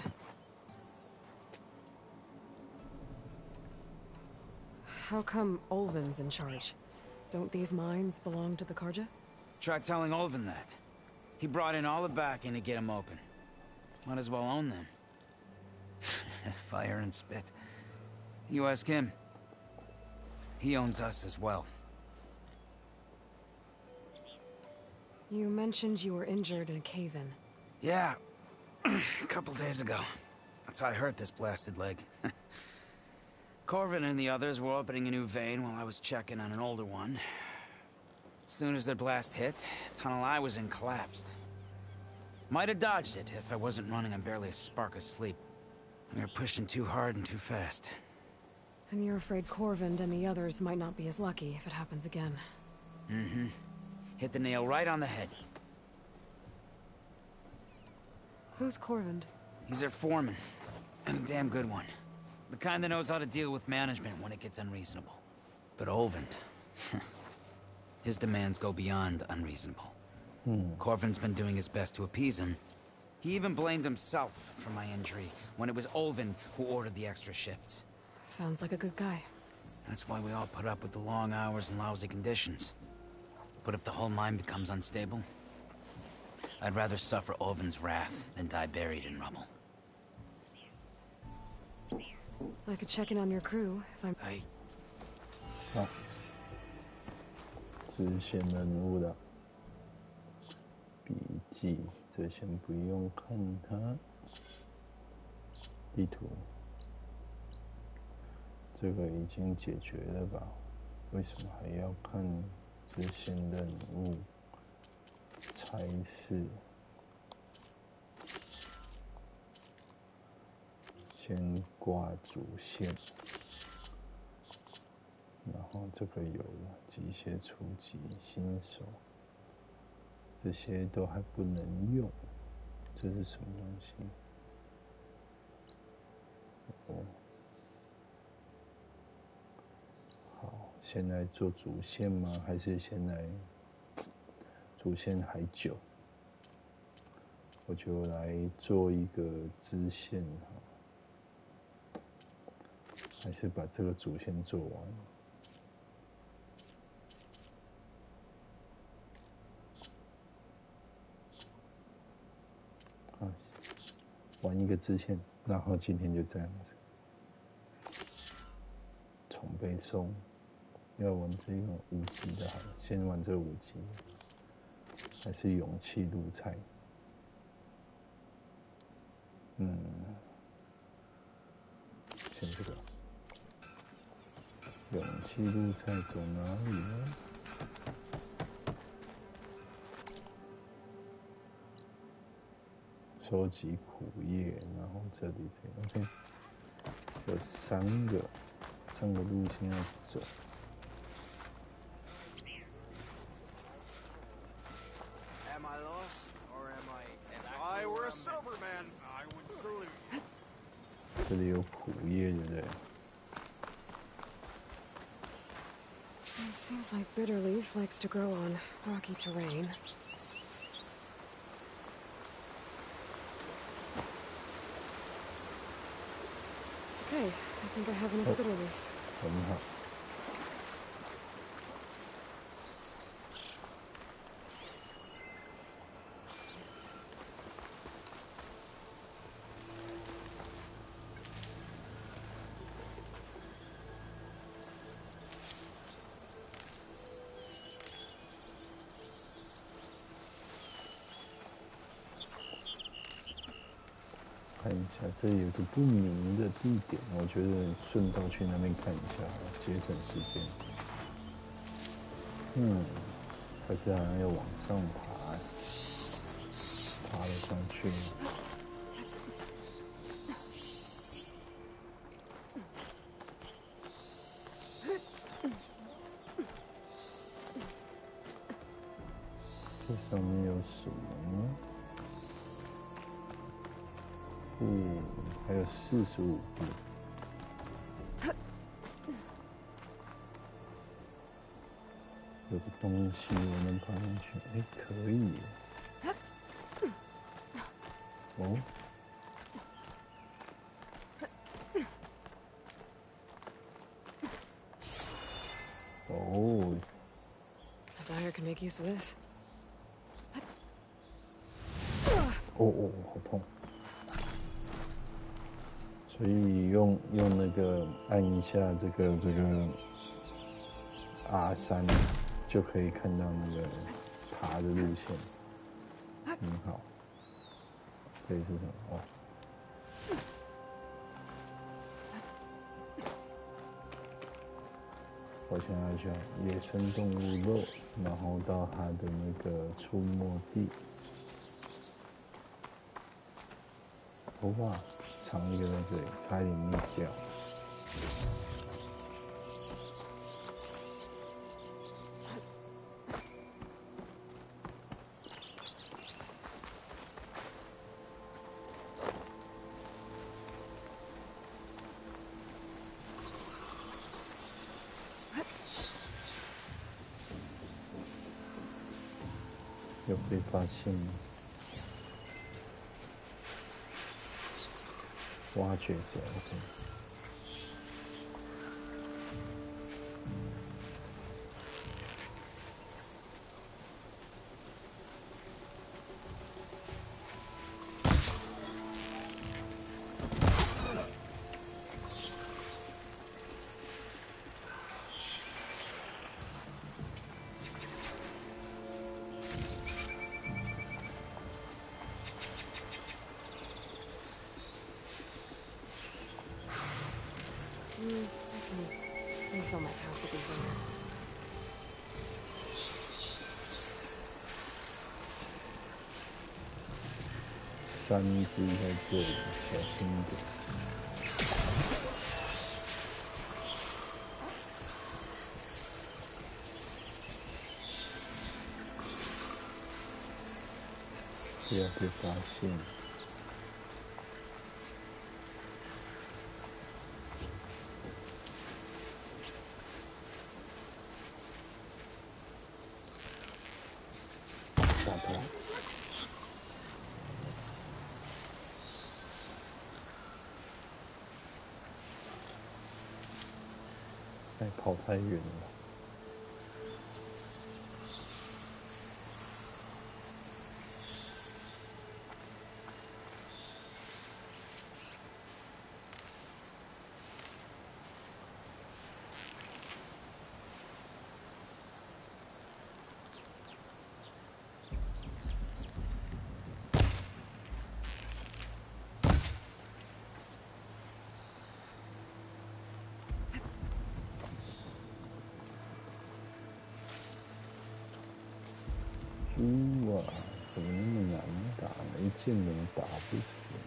How come Ulvin's in charge? Don't these mines belong to the Karja? Try telling Ulvin that. He brought in all the backing to get them open. Might as well own them. Fire and spit. You ask him. He owns us as well. You mentioned you were injured in a cave-in. Yeah, a couple days ago. That's how I hurt this blasted leg. Corvin and the others were opening a new vein while I was checking on an older one. As soon as their blast hit, the tunnel I was in collapsed. Might have dodged it if I wasn't running on barely a spark of sleep. We were pushing too hard and too fast. And you're afraid Corvin and the others might not be as lucky if it happens again. Mm-hmm. Hit the nail right on the head. Who's Corvin? He's their foreman, and a damn good one. The kind that knows how to deal with management when it gets unreasonable. But Ulvin, his demands go beyond unreasonable. Corvin's been doing his best to appease him. He even blamed himself for my injury when it was Ulvin who ordered the extra shifts. Sounds like a good guy. That's why we all put up with the long hours and lousy conditions. But if the whole mine becomes unstable, I'd rather suffer Ulvin's wrath than die buried in rubble. I could check in on your crew if I'm. 好，支线任务的笔记，这先不用看它。地图，这个已经解决了吧？为什么还要看支线任务？差事。先挂主线，然后这个有了机械初级、新手，这些都还不能用。这是什么东西？哦，好，先来做主线吗？还是先来主线还久？我就来做一个支线哈。还是把这个主线做完。好，玩一个支线，然后今天就这样子。重背诵，要玩这个5级的好了，先玩这5级。还是勇气入菜。先这个。勇气入菜走哪里呢？收集苦叶，然后这里这个 OK， 有3个路线要走。Am I lost, or am I? If I were a sober man, I would salute. 这里有苦叶，对不对？ It seems like bitterleaf likes to grow on rocky terrain. Okay, I think I have enough bitterleaf. 很好。看一下，这里有个不明的地点，我觉得顺道去那边看一下，节省时间。还是好像要往上爬，爬了上去。这上面有什么呢？ 还有45步。有个东西我能爬上去，可以。哦。哦。A dyer can make use of this. 哦，好痛。 所以用那个按一下这个 R3，就可以看到那个爬的路线，很好。这里是什么？哦，我想要去野生动物肉，然后到它的那个出没地。哇！ 藏一个在这里，差一点 miss 掉。有被发现吗？ 挖掘者 ，OK。fill my pack with these later. 3只在这里，小心一点。不要被发现。下头。哎，跑太远了。猪啊，怎么那么难打呢？一见人打不死呢。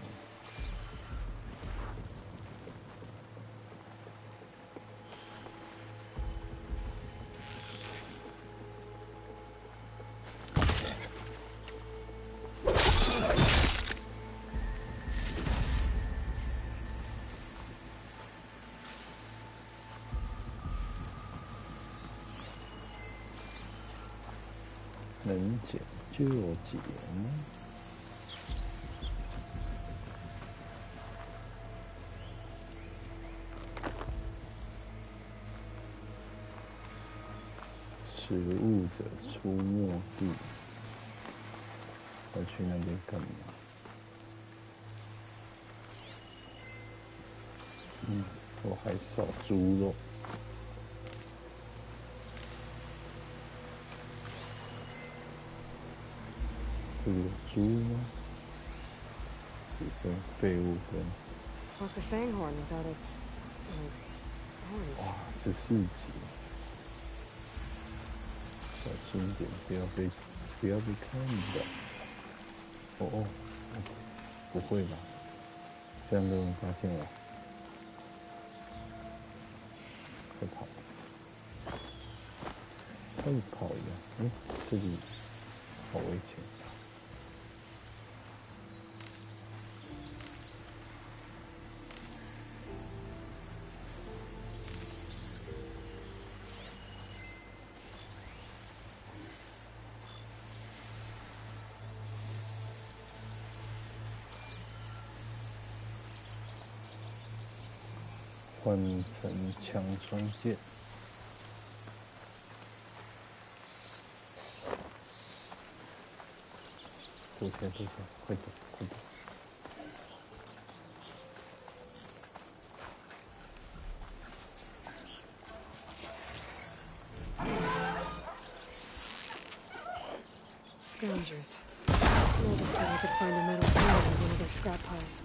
能减就减。食物者出没地，要去那边干嘛？我还少猪肉。这个猪吗？只剩废物跟。What's a fanghorn without its horns? 哇，14级。小心一点，不要被看到。哦，不会吧？这样都能发现我？快跑！快跑呀！这里好危险。换成强双剑。躲起来，快躲！Scroungers. Mulder said I could find a metal hammer in one of their scrap piles.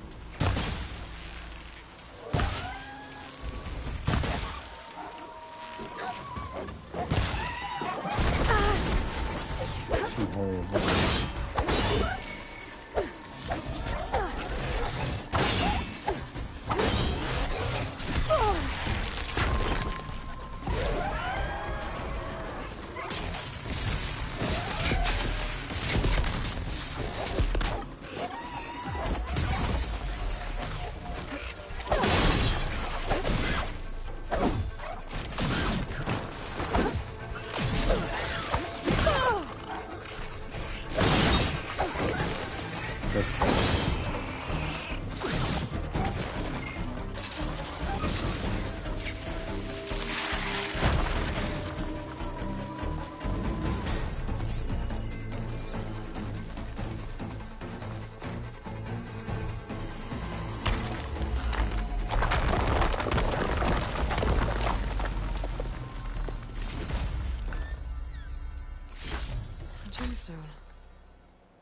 ，Gemstone.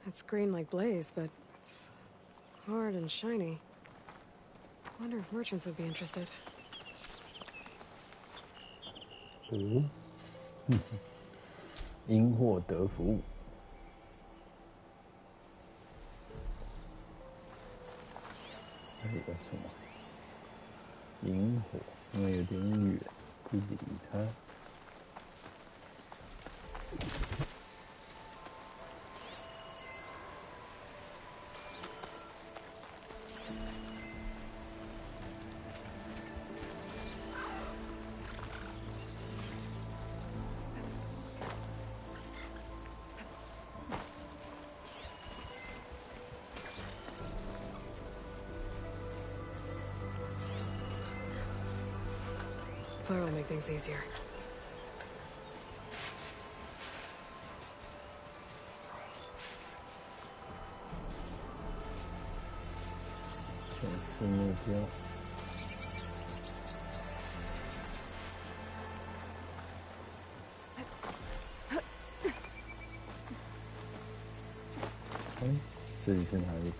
It's green like blaze, but it's hard and shiny. Wonder if merchants would be interested. 哦，因祸得福。还有个什么？萤火，因为有点远，不理它。Fire will make things easier. Move 这里是哪里？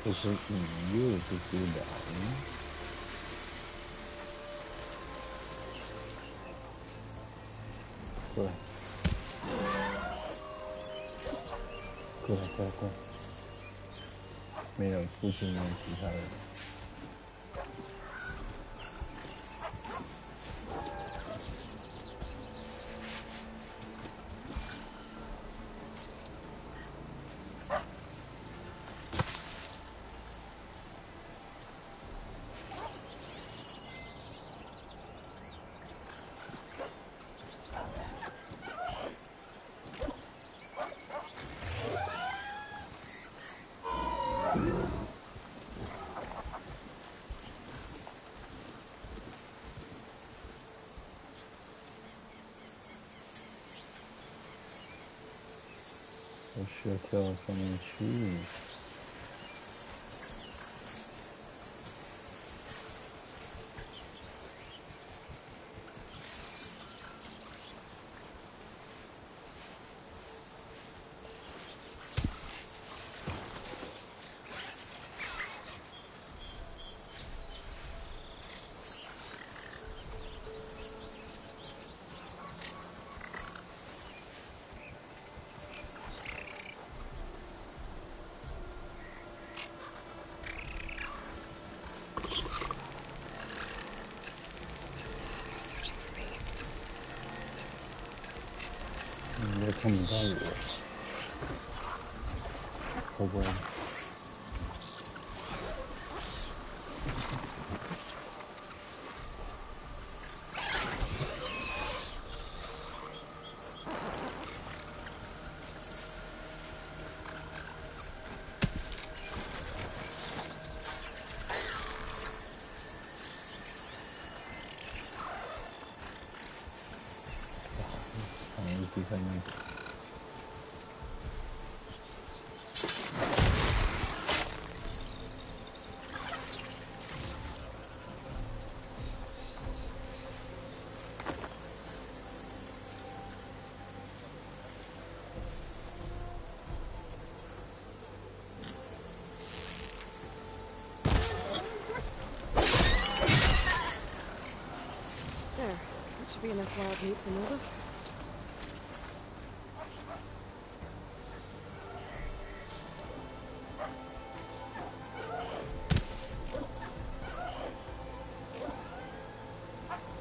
这是引诱这些人。过来，过来，过来，过来！没有，附近没有其他人。我需要跳到上面去。应该看不到我，好不好？第三名。There. That should be enough wild meat for Nova.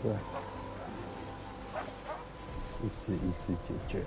对，一只一只解决。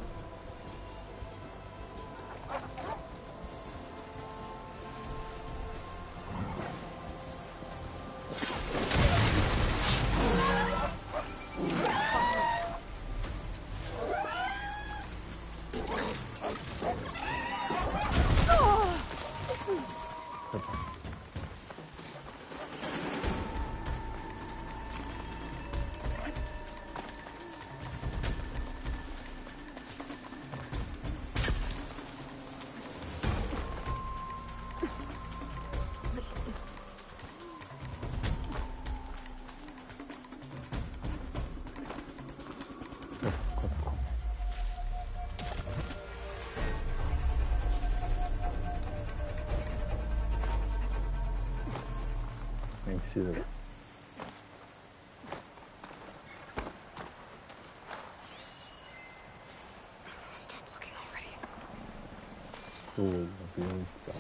次了吧。我不用找我。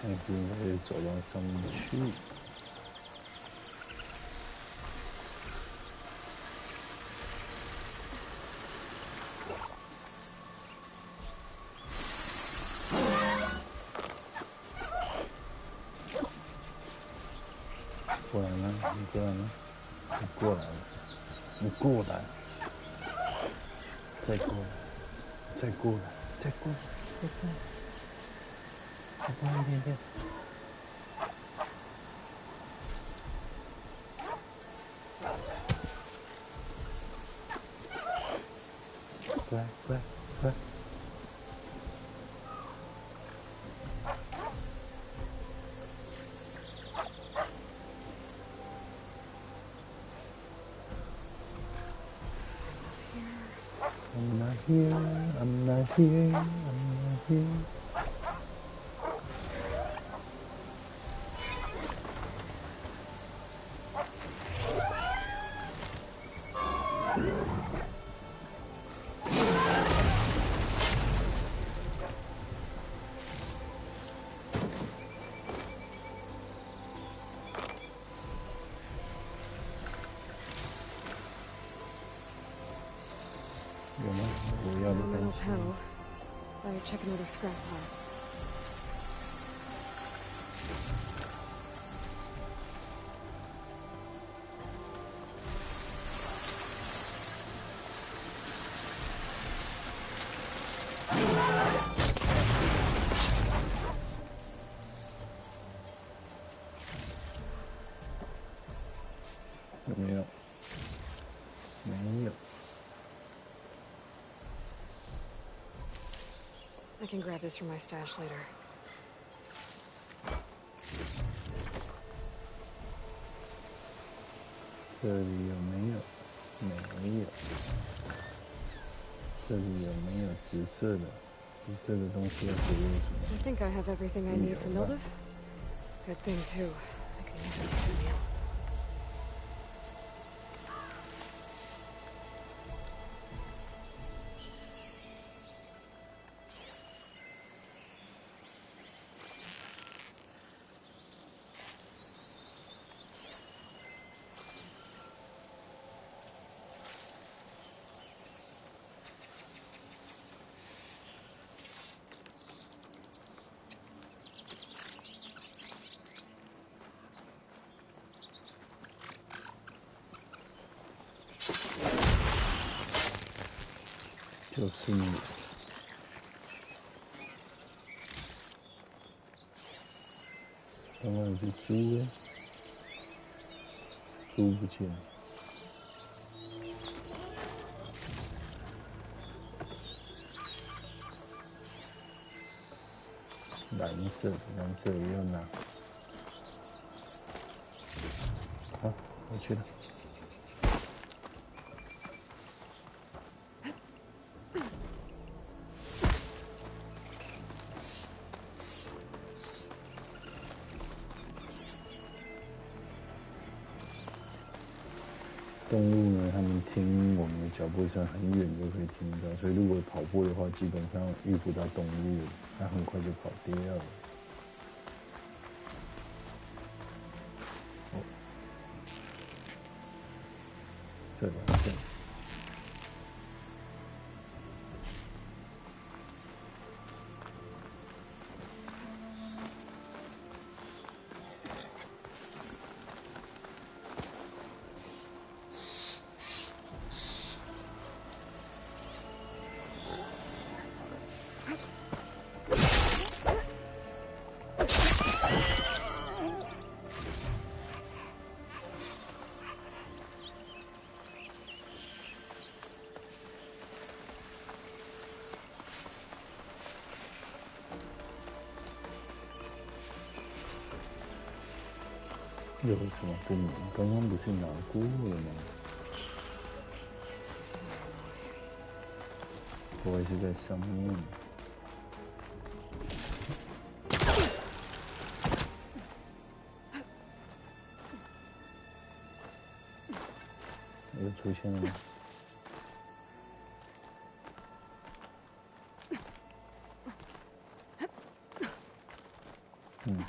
还是应该走到上面去。过来了，你过来了，你过来了，你过来，再过来，再过来，再过来，再过来。再多一点点。过来，过来，过来。I'm not here, I'm not here, I'm not here. Hell. Better check another scrap pile. I can grab this from my stash later. 这里有没有？没有。这里有没有紫色的？紫色的东西要给我什么 I think I have everything I need for Mildev. Good thing too. I can use a decent meal.就是你。刚刚有只猪哎，猪不见了。蓝色也要拿。好，回去了。动物呢，它们听我们的脚步声很远就可以听到，所以如果跑步的话，基本上遇不到动物，它很快就跑掉了。哦，射两下。有什么不明？刚刚不是拿过了吗？不会是在上面？又出现了吗？嗯。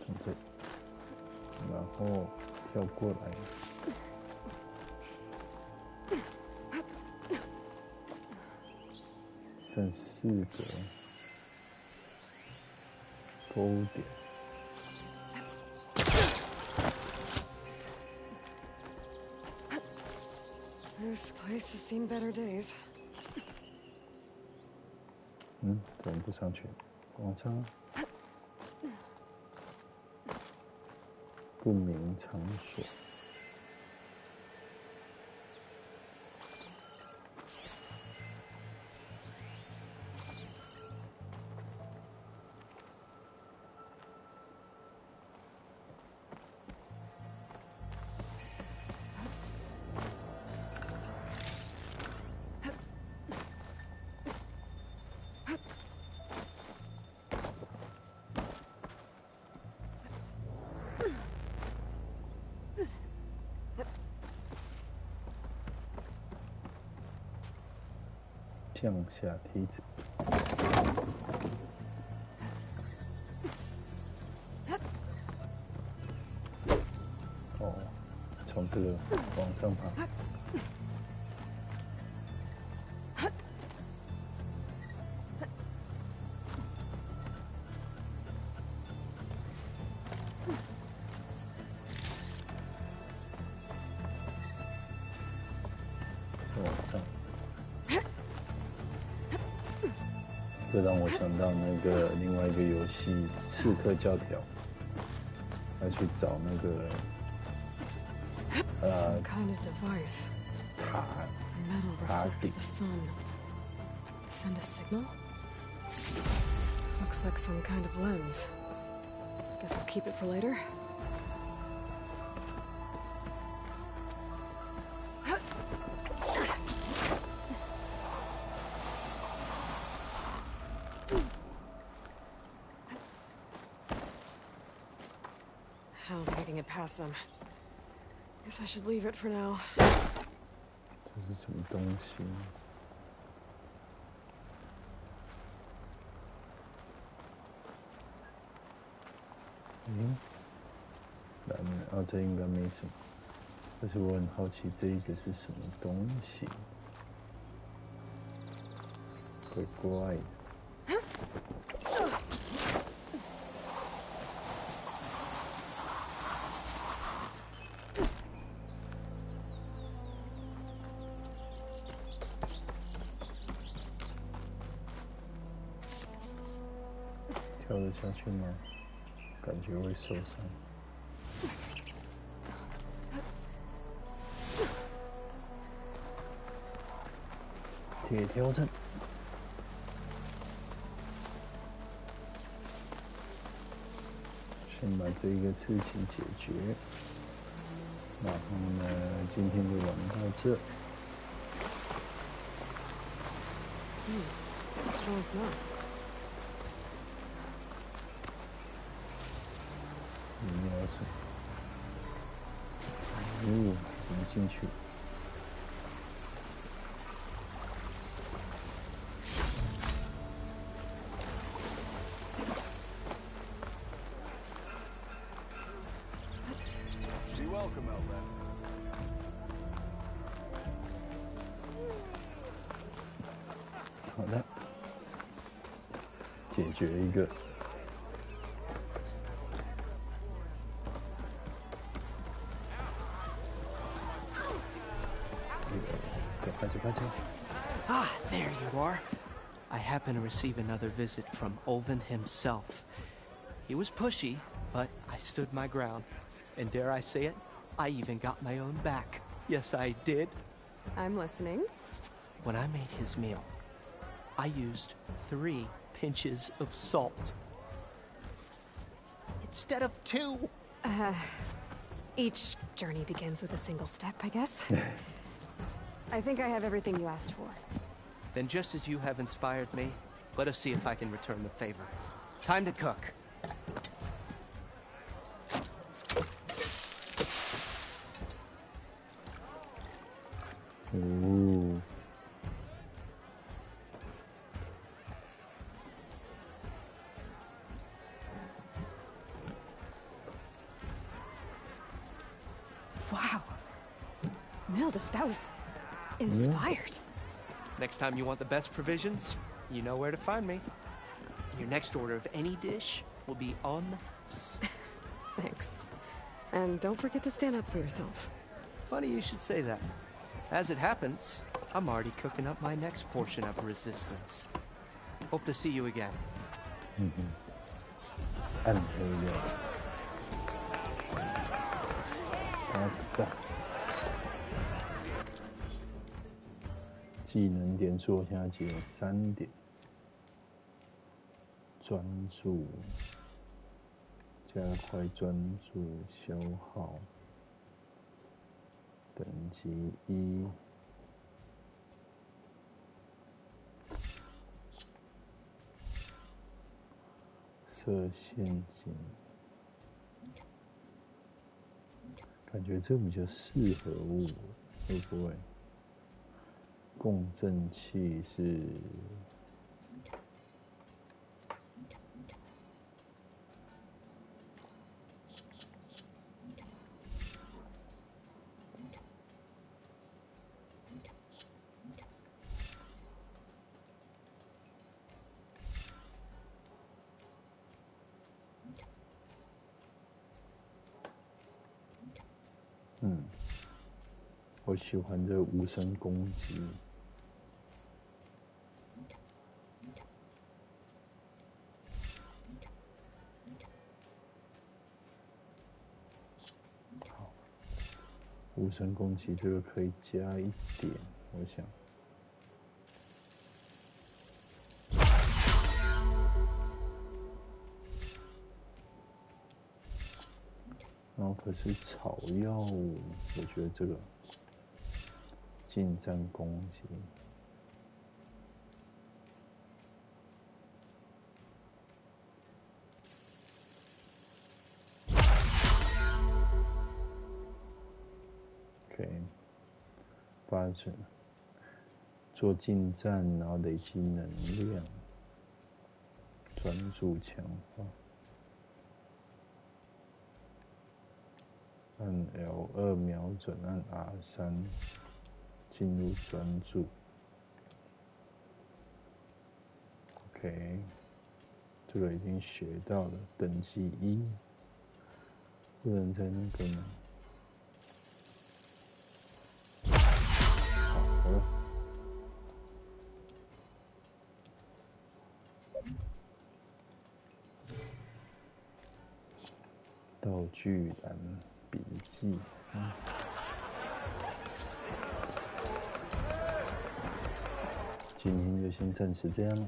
从这，然后跳过来。剩4个勾点。This place has seen better days. 怎么不上去？往上。不明场所。降下梯子。哦，从这个往上爬。这让我想到那个另外一个游戏《刺客教条》，要去找那个塔顶。Send a signal? Looks like some kind of lens. Guess I'll keep it for later. How am I getting it past them? Guess I should leave it for now. 这是什么东西？蓝的啊，这应该没什么。但是我很好奇，这一个是什么东西？怪怪的。跳得下去吗？感觉会受伤。铁条城，先把这个事情解决。然后呢，今天就玩到这。Strong smell. 里面有什么？怎么进去？好的，解决一个。Ah, there you are. I happen to receive another visit from Olvin himself. He was pushy, but I stood my ground. And dare I say it, I even got my own back. Yes, I did. I'm listening. When I made his meal, I used 3 pinches of salt. Instead of 2. Each journey begins with a single step, I guess. I think I have everything you asked for. Then just as you have inspired me, let us see if I can return the favor. Time to cook. Ooh. Wow. Mildef, that was inspired. Next time you want the best provisions, you know where to find me. Your next order of any dish will be on the house. Thanks. And don't forget to stand up for yourself. Funny you should say that. As it happens, I'm already cooking up my next portion of resistance. Hope to see you again. Until 技能点数我现在减3点，专注，加快专注消耗，等级1。设陷阱，感觉这比较适合我，会不会？共振器是我喜欢这无声攻击。好，无声攻击这个可以加一点，我想。然后可是草药，我觉得这个近战攻击，发展做近战，然后累积能量，专注强化。按 L2 瞄准，按 R3 进入专注。OK， 这个已经学到了，等级1，不能再那个吗？好了。道具栏笔记，今天就先暂时这样了。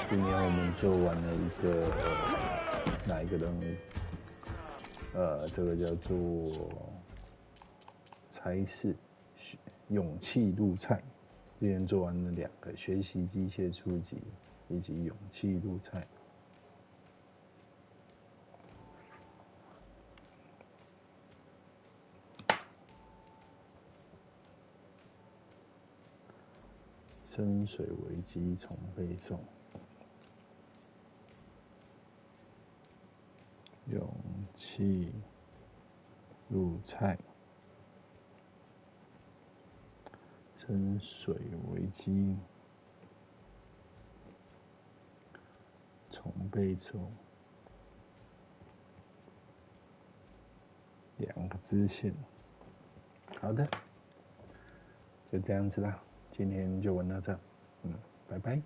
今年我们做完了一个哪一个任务？这个叫做差事，勇气入菜。今天做完了2个，学习机械初级以及勇气入菜。深水危机重背诵，勇气入菜，深水危机重背诵，2个支线。好的，就这样子啦。今天就玩到这，拜拜。